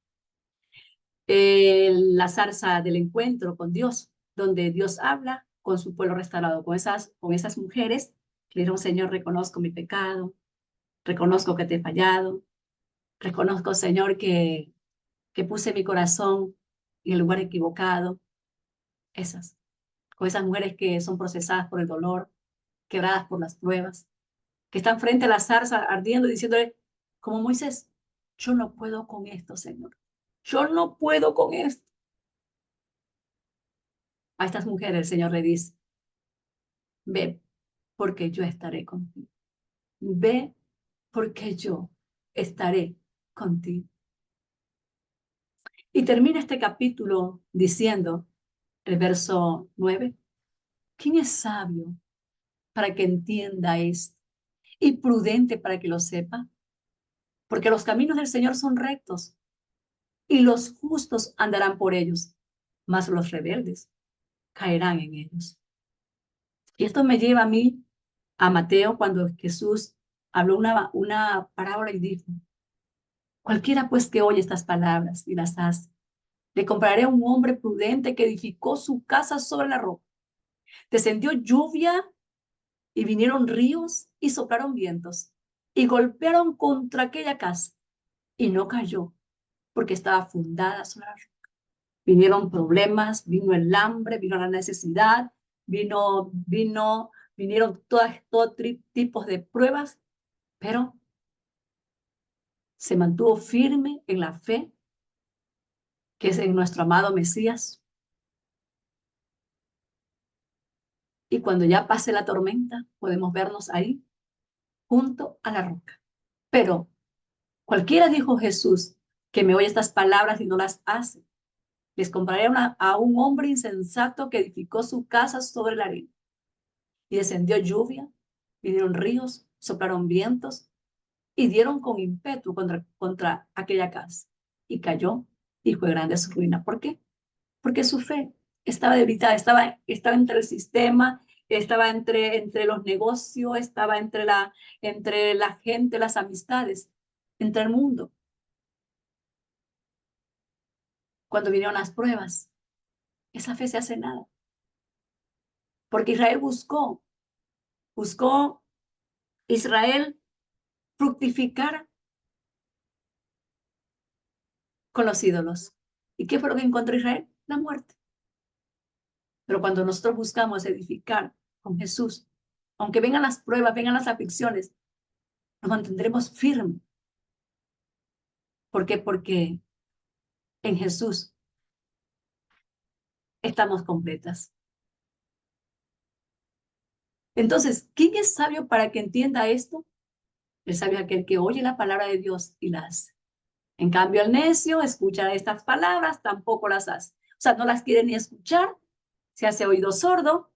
La zarza del encuentro con Dios, donde Dios habla con su pueblo restaurado, con esas mujeres que le dijeron, Señor, reconozco mi pecado, reconozco que te he fallado, reconozco, Señor, que puse mi corazón en el lugar equivocado. Esas, con esas mujeres que son procesadas por el dolor, quebradas por las pruebas, que están frente a la zarza ardiendo y diciéndole, como Moisés, yo no puedo con esto, Señor. Yo no puedo con esto. A estas mujeres el Señor le dice, ve, porque yo estaré contigo. Ve, porque yo estaré contigo. Y termina este capítulo diciendo, el verso 9, ¿quién es sabio para que entienda esto y prudente para que lo sepa? Porque los caminos del Señor son rectos y los justos andarán por ellos, mas los rebeldes caerán en ellos. Y esto me lleva a mí, a Mateo, cuando Jesús habló una parábola y dijo, cualquiera pues que oye estas palabras y las hace, le compararé a un hombre prudente que edificó su casa sobre la roca. Descendió lluvia y vinieron ríos y soplaron vientos y golpearon contra aquella casa y no cayó porque estaba fundada sobre la roca. Vinieron problemas, vino el hambre, vino la necesidad, vinieron todo tipos de pruebas, pero se mantuvo firme en la fe que es en nuestro amado Mesías. Y cuando ya pase la tormenta, podemos vernos ahí, junto a la roca. Pero cualquiera, dijo Jesús, que me oye estas palabras y no las hace, les compararé a un hombre insensato que edificó su casa sobre la arena. Y descendió lluvia, vinieron ríos, soplaron vientos y dieron con ímpetu contra aquella casa. Y cayó y fue grande su ruina. ¿Por qué? Porque su fe estaba debilitada, estaba entre el sistema, estaba entre los negocios, estaba entre la gente, las amistades, entre el mundo. Cuando vinieron las pruebas, esa fe se hace nada. Porque Israel buscó Israel fructificar con los ídolos. ¿Y qué fue lo que encontró Israel? La muerte. Pero cuando nosotros buscamos edificar con Jesús, aunque vengan las pruebas, vengan las aflicciones, nos mantendremos firmes. ¿Por qué? Porque en Jesús estamos completas. Entonces, ¿quién es sabio para que entienda esto? El sabio es aquel que oye la palabra de Dios y la hace. En cambio, el necio escucha estas palabras, tampoco las hace. O sea, no las quiere ni escuchar, se hace oído sordo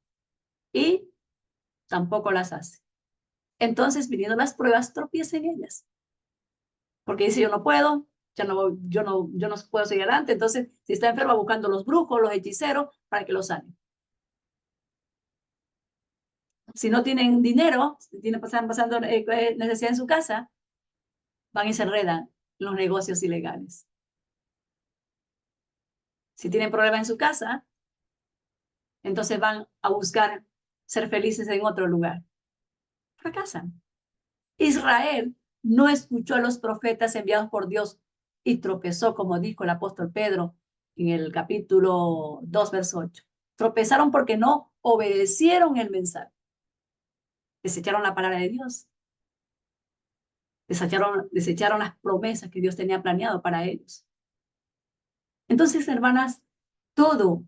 y tampoco las hace. Entonces, viniendo las pruebas, tropieza en ellas. Porque dice, yo no puedo, yo no puedo seguir adelante. Entonces, si está enferma, buscando los brujos, los hechiceros, para que lo sanen. Si no tienen dinero, si están pasando necesidad en su casa, van y se enredan en los negocios ilegales. Si tienen problemas en su casa, entonces van a buscar ser felices en otro lugar. Fracasan. Israel no escuchó a los profetas enviados por Dios y tropezó, como dijo el apóstol Pedro en el capítulo 2, verso 8. Tropezaron porque no obedecieron el mensaje. Desecharon la palabra de Dios. Desecharon las promesas que Dios tenía planeado para ellos. Entonces, hermanas, todo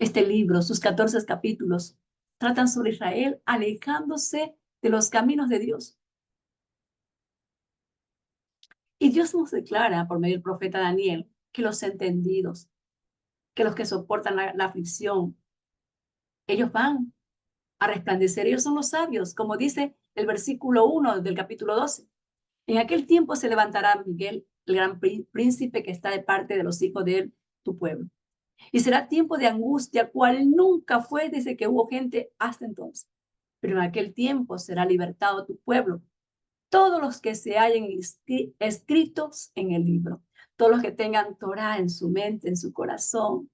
este libro, sus 14 capítulos, tratan sobre Israel alejándose de los caminos de Dios. Y Dios nos declara por medio del profeta Daniel que los entendidos, que los que soportan la aflicción, ellos van a resplandecer, ellos son los sabios, como dice el versículo 1 del capítulo 12. En aquel tiempo se levantará Miguel, el gran príncipe que está de parte de los hijos de él, tu pueblo. Y será tiempo de angustia, cual nunca fue desde que hubo gente hasta entonces. Pero en aquel tiempo será libertado tu pueblo, todos los que se hallen escritos en el libro, todos los que tengan Torah en su mente, en su corazón,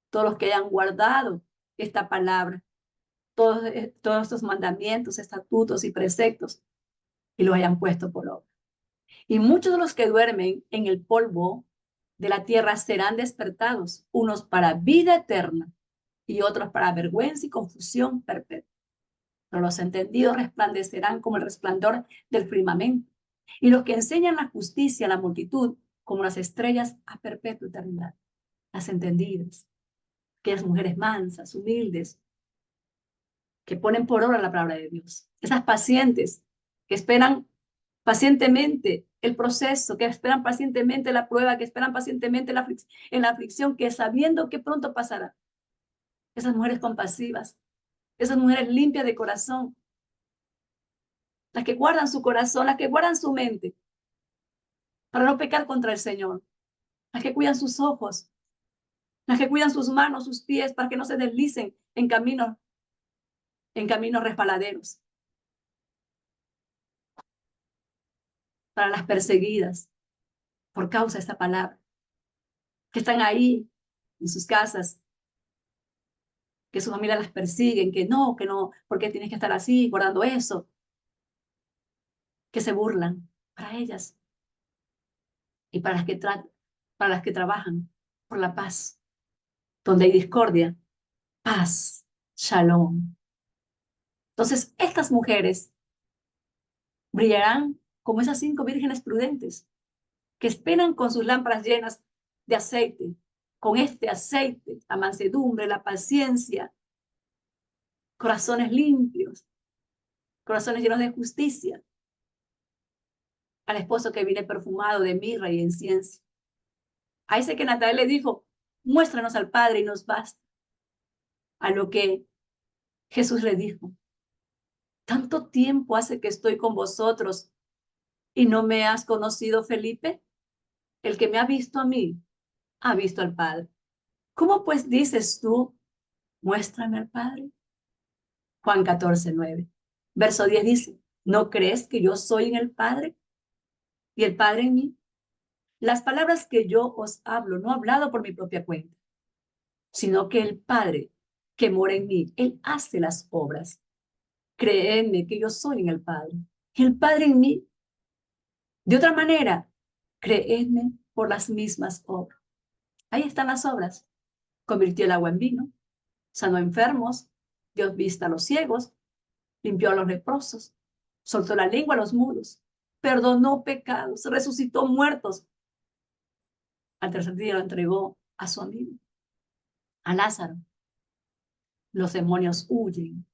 todos los que hayan guardado esta palabra, todos estos mandamientos, estatutos y preceptos, y los hayan puesto por obra. Y muchos de los que duermen en el polvo de la tierra serán despertados, unos para vida eterna y otros para vergüenza y confusión perpetua. Pero los entendidos resplandecerán como el resplandor del firmamento, y los que enseñan la justicia a la multitud como las estrellas a perpetua eternidad. Las entendidas, aquellas mujeres mansas, humildes, que ponen por obra la palabra de Dios. Esas pacientes que esperan pacientemente el proceso, que esperan pacientemente la prueba, que esperan pacientemente en la aflicción, que sabiendo que pronto pasará. Esas mujeres compasivas, esas mujeres limpias de corazón, las que guardan su corazón, las que guardan su mente para no pecar contra el Señor, las que cuidan sus ojos, las que cuidan sus manos, sus pies, para que no se deslicen en caminos resbaladeros, para las perseguidas por causa de esta palabra, que están ahí en sus casas, que sus familias las persiguen, que no, ¿por qué tienes que estar así, guardando eso? Que se burlan para ellas y para las que trabajan por la paz, donde hay discordia, paz, shalom. Entonces, estas mujeres brillarán como esas 5 vírgenes prudentes que esperan con sus lámparas llenas de aceite, con este aceite, la mansedumbre, la paciencia, corazones limpios, corazones llenos de justicia, al esposo que viene perfumado de mirra y incienso. A ese que Natanael le dijo, muéstranos al Padre y nos basta. A lo que Jesús le dijo, ¿tanto tiempo hace que estoy con vosotros y no me has conocido, Felipe? El que me ha visto a mí, ha visto al Padre. ¿Cómo pues dices tú, muéstrame al Padre? Juan 14:9. Verso 10 dice, ¿no crees que yo soy en el Padre y el Padre en mí? Las palabras que yo os hablo, no he hablado por mi propia cuenta, sino que el Padre que mora en mí, Él hace las obras. Créeme que yo soy en el Padre y el Padre en mí. De otra manera, creedme por las mismas obras. Ahí están las obras. Convirtió el agua en vino, sanó enfermos, dio vista a los ciegos, limpió a los leprosos, soltó la lengua a los mudos, perdonó pecados, resucitó muertos. Al tercer día lo entregó a su amigo, a Lázaro. Los demonios huyen,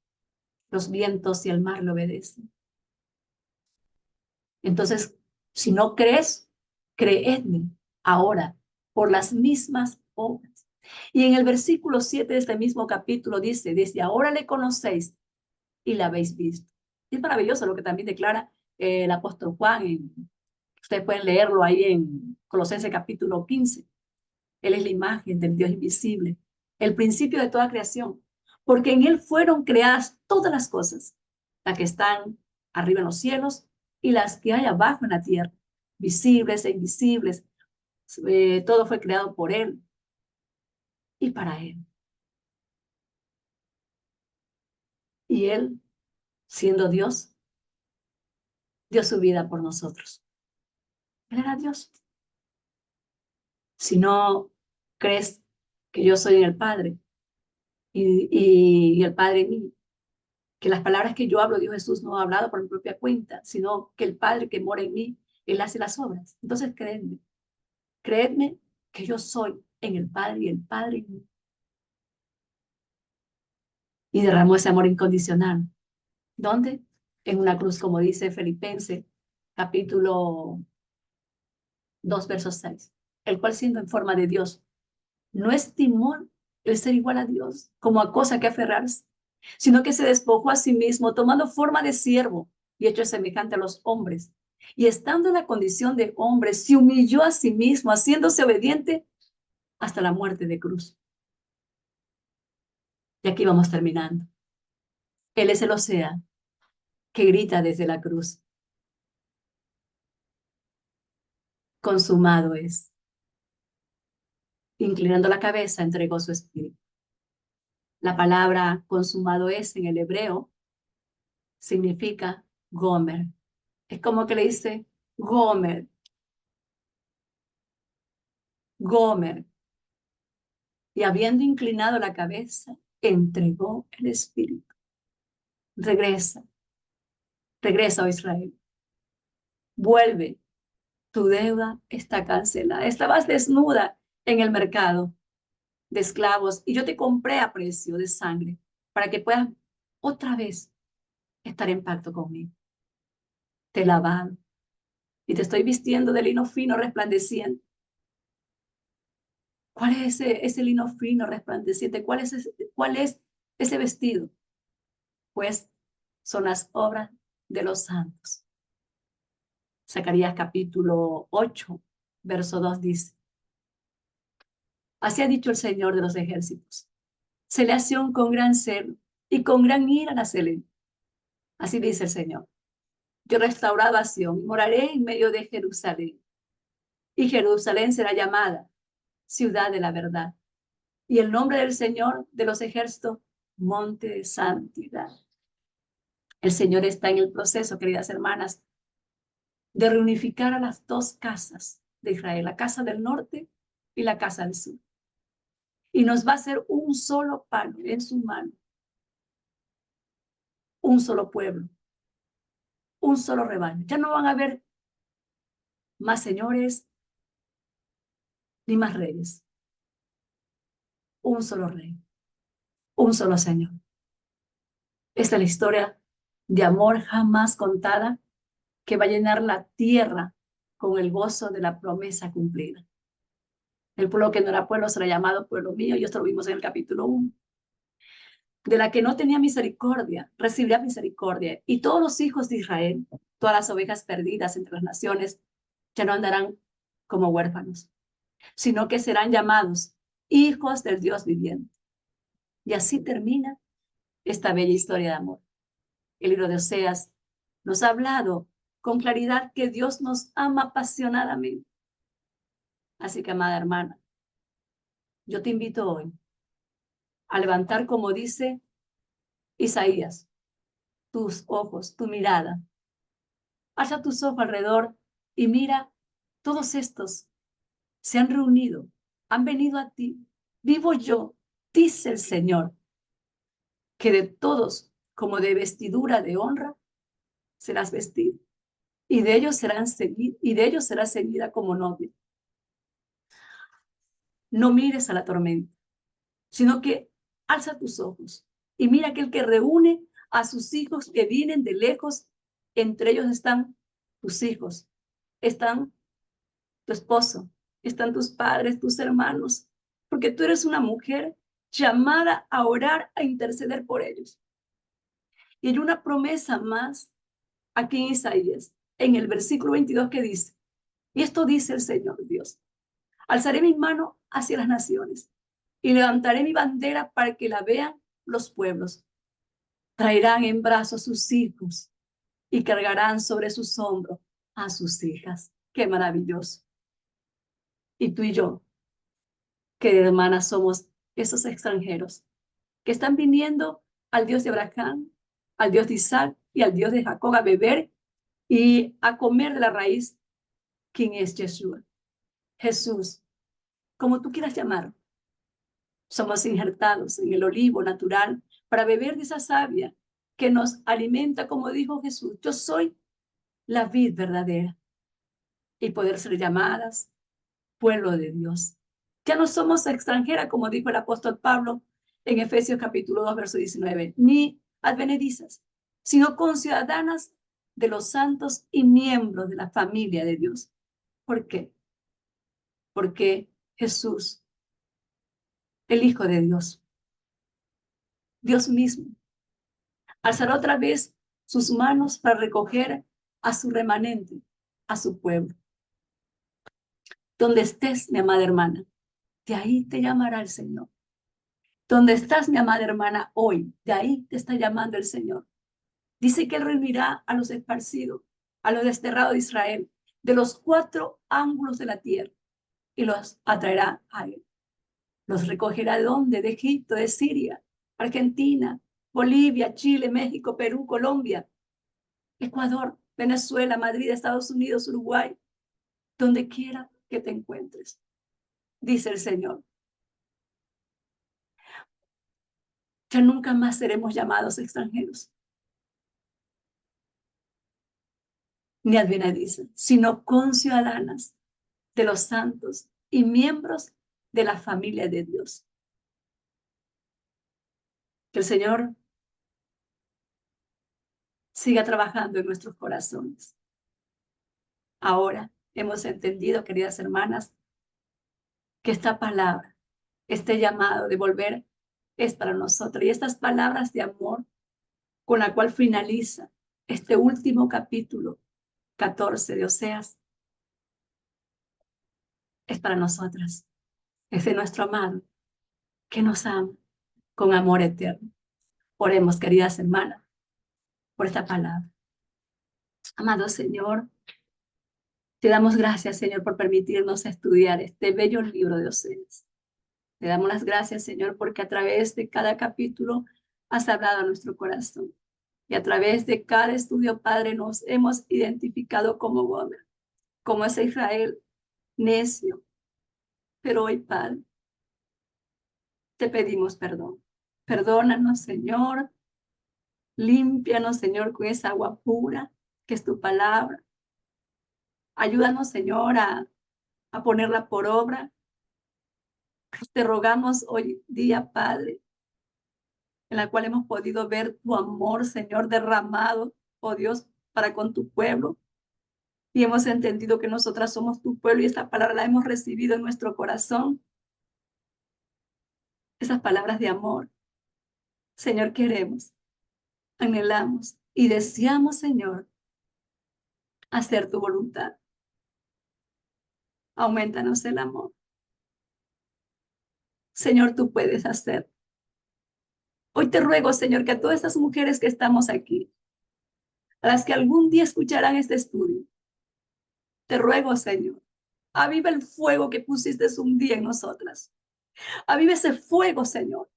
los vientos y el mar le obedecen. Entonces, si no crees, creedme ahora por las mismas obras. Y en el versículo 7 de este mismo capítulo dice, desde ahora le conocéis y la habéis visto. Y es maravilloso lo que también declara el apóstol Juan. Ustedes pueden leerlo ahí en Colosenses capítulo 15. Él es la imagen del Dios invisible, el principio de toda creación, porque en Él fueron creadas todas las cosas, las que están arriba en los cielos y las que hay abajo en la tierra, visibles e invisibles. Todo fue creado por Él y para Él. Y Él, siendo Dios, dio su vida por nosotros. Él era Dios. Si no crees que yo soy en el Padre y el Padre en mí, que las palabras que yo hablo, Dios Jesús no ha hablado por mi propia cuenta, sino que el Padre que mora en mí, Él hace las obras. Entonces creedme que yo soy en el Padre y el Padre en mí. Y derramó ese amor incondicional. ¿Dónde? En una cruz, como dice Filipenses, capítulo 2, verso 6, el cual siendo en forma de Dios, no estimó el ser igual a Dios como a cosa que aferrarse, sino que se despojó a sí mismo, tomando forma de siervo y hecho semejante a los hombres. Y estando en la condición de hombre, se humilló a sí mismo, haciéndose obediente hasta la muerte de cruz. Y aquí vamos terminando. Él es el océano que grita desde la cruz. Consumado es. Inclinando la cabeza, entregó su espíritu. La palabra consumado es en el hebreo significa Gomer. Es como que le dice Gomer, Gomer. Y habiendo inclinado la cabeza, entregó el espíritu. Regresa, regresa, oh Israel. Vuelve, tu deuda está cancelada. Estabas desnuda en el mercado de esclavos y yo te compré a precio de sangre para que puedas otra vez estar en pacto conmigo. Te he lavado y te estoy vistiendo de lino fino resplandeciente. ¿Cuál es ese lino fino resplandeciente? ¿Cuál es ese vestido? Pues son las obras de los santos. Zacarías capítulo 8, verso 2 dice, así ha dicho el Señor de los ejércitos, celación con gran celo y con gran ira la celé. Así dice el Señor, yo restaurado a Sión, moraré en medio de Jerusalén, y Jerusalén será llamada ciudad de la verdad, y el nombre del Señor de los ejércitos, monte de santidad. El Señor está en el proceso, queridas hermanas, de reunificar a las dos casas de Israel, la casa del norte y la casa del sur. Y nos va a hacer un solo palo en su mano, un solo pueblo, un solo rebaño. Ya no van a haber más señores ni más reyes. Un solo rey, un solo Señor. Esta es la historia de amor jamás contada que va a llenar la tierra con el gozo de la promesa cumplida. El pueblo que no era pueblo será llamado pueblo mío, y esto lo vimos en el capítulo 1. De la que no tenía misericordia, recibirá misericordia. Y todos los hijos de Israel, todas las ovejas perdidas entre las naciones, ya no andarán como huérfanos, sino que serán llamados hijos del Dios viviente. Y así termina esta bella historia de amor. El libro de Oseas nos ha hablado con claridad que Dios nos ama apasionadamente. Así que, amada hermana, yo te invito hoy a levantar, como dice Isaías, tus ojos, tu mirada. Alza tus ojos alrededor y mira, todos estos se han reunido, han venido a ti. Vivo yo, dice el Señor, que de todos, como de vestidura de honra, serás vestido, y de ellos serás seguida como novia. No mires a la tormenta, sino que alza tus ojos y mira aquel que reúne a sus hijos que vienen de lejos. Entre ellos están tus hijos, están tu esposo, están tus padres, tus hermanos, porque tú eres una mujer llamada a orar, a interceder por ellos. Y hay una promesa más aquí en Isaías, en el versículo 22 que dice, y esto dice el Señor Dios, alzaré mi mano hacia las naciones y levantaré mi bandera para que la vean los pueblos. Traerán en brazos sus hijos y cargarán sobre sus hombros a sus hijas. Qué maravilloso. Y tú y yo, que hermanas somos esos extranjeros que están viniendo al Dios de Abraham, al Dios de Isaac y al Dios de Jacob a beber y a comer de la raíz, quien es Yeshua, Jesús, como tú quieras llamarlo. Somos injertados en el olivo natural para beber de esa savia que nos alimenta, como dijo Jesús, yo soy la vid verdadera, y poder ser llamadas pueblo de Dios. Ya no somos extranjeras, como dijo el apóstol Pablo en Efesios capítulo 2, verso 19, ni advenedizas, sino conciudadanas de los santos y miembros de la familia de Dios. ¿Por qué? Porque Jesús, el Hijo de Dios, Dios mismo, alzará otra vez sus manos para recoger a su remanente, a su pueblo. Donde estés, mi amada hermana, de ahí te llamará el Señor. Donde estás, mi amada hermana, hoy, de ahí te está llamando el Señor. Dice que Él reunirá a los esparcidos, a los desterrados de Israel, de los cuatro ángulos de la tierra, y los atraerá a Él. Los recogerá de dónde? De Egipto, de Siria, Argentina, Bolivia, Chile, México, Perú, Colombia, Ecuador, Venezuela, Madrid, Estados Unidos, Uruguay, donde quiera que te encuentres, dice el Señor. Ya nunca más seremos llamados extranjeros, ni advenedizas, sino conciudadanas de los santos y miembros de la familia de Dios. Que el Señor siga trabajando en nuestros corazones. Ahora hemos entendido, queridas hermanas, que esta palabra, este llamado de volver es para nosotros. Y estas palabras de amor con la cual finaliza este último capítulo 14 de Oseas es para nosotras. Es de nuestro amado que nos ama con amor eterno. Oremos, queridas hermanas, por esta palabra. Amado Señor, te damos gracias, Señor, por permitirnos estudiar este bello libro de Oseas. Te damos las gracias, Señor, porque a través de cada capítulo has hablado a nuestro corazón. Y a través de cada estudio, Padre, nos hemos identificado como Gomer, como ese Israel necio. Pero hoy, Padre, te pedimos perdón. Perdónanos, Señor. Límpianos, Señor, con esa agua pura que es tu palabra. Ayúdanos, Señor, a ponerla por obra. Te rogamos hoy día, Padre, en la cual hemos podido ver tu amor, Señor, derramado, oh Dios, para con tu pueblo. Y hemos entendido que nosotras somos tu pueblo y esta palabra la hemos recibido en nuestro corazón. Esas palabras de amor, Señor, queremos, anhelamos y deseamos, Señor, hacer tu voluntad. Aumentanos el amor. Señor, tú puedes hacer. Hoy te ruego, Señor, que a todas estas mujeres que estamos aquí, a las que algún día escucharán este estudio, te ruego, Señor, aviva el fuego que pusiste un día en nosotras. Aviva ese fuego, Señor,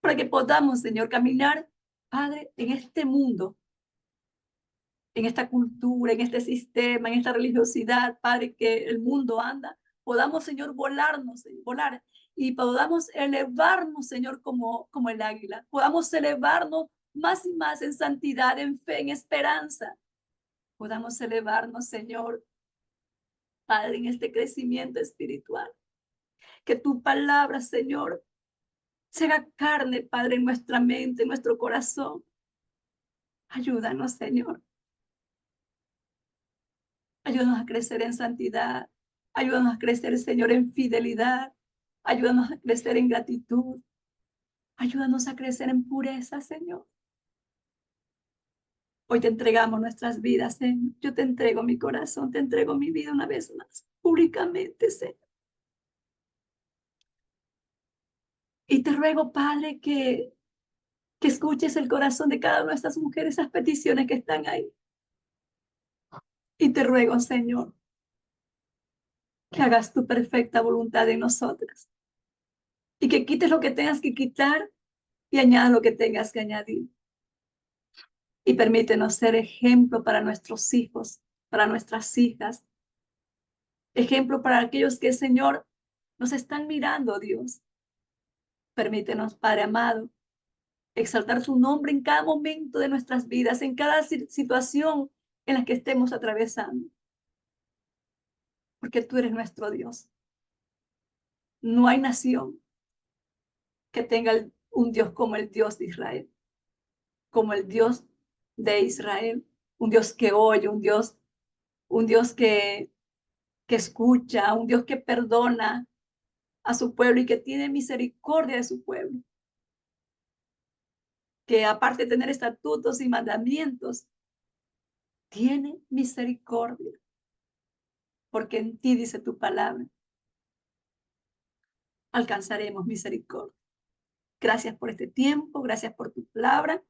para que podamos, Señor, caminar, Padre, en este mundo, en esta cultura, en este sistema, en esta religiosidad, Padre, que el mundo anda. Podamos, Señor, volarnos, volar y podamos elevarnos, Señor, como el águila. Podamos elevarnos más y más en santidad, en fe, en esperanza. Podamos elevarnos, Señor, Padre, en este crecimiento espiritual. Que tu palabra, Señor, se haga carne, Padre, en nuestra mente, en nuestro corazón. Ayúdanos, Señor. Ayúdanos a crecer en santidad. Ayúdanos a crecer, Señor, en fidelidad. Ayúdanos a crecer en gratitud. Ayúdanos a crecer en pureza, Señor. Hoy te entregamos nuestras vidas, Señor. Yo te entrego mi corazón, te entrego mi vida una vez más, públicamente, Señor. Y te ruego, Padre, que escuches el corazón de cada una de estas mujeres, esas peticiones que están ahí. Y te ruego, Señor, que hagas tu perfecta voluntad en nosotras. Y que quites lo que tengas que quitar y añadas lo que tengas que añadir. Y permítenos ser ejemplo para nuestros hijos, para nuestras hijas. Ejemplo para aquellos que, Señor, nos están mirando, Dios. Permítenos, Padre amado, exaltar su nombre en cada momento de nuestras vidas, en cada situación en la que estemos atravesando. Porque tú eres nuestro Dios. No hay nación que tenga un Dios como el Dios de Israel, como el Dios de Israel, un Dios que oye, un Dios que escucha, un Dios que perdona a su pueblo y que tiene misericordia de su pueblo, que aparte de tener estatutos y mandamientos, tiene misericordia, porque en ti, dice tu palabra, alcanzaremos misericordia. Gracias por este tiempo, gracias por tu palabra,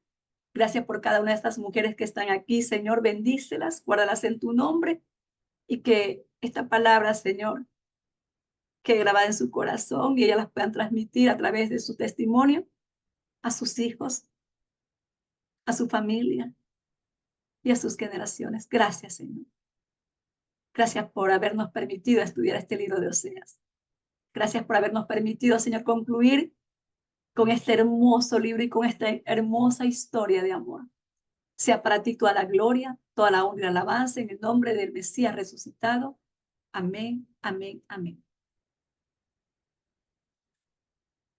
gracias por cada una de estas mujeres que están aquí, Señor, bendícelas, guárdalas en tu nombre y que esta palabra, Señor, quede grabada en su corazón y ellas las puedan transmitir a través de su testimonio a sus hijos, a su familia y a sus generaciones. Gracias, Señor. Gracias por habernos permitido estudiar este libro de Oseas. Gracias por habernos permitido, Señor, concluir con este hermoso libro y con esta hermosa historia de amor. Sea para ti toda la gloria, toda la honra y la alabanza en el nombre del Mesías resucitado. Amén, amén, amén.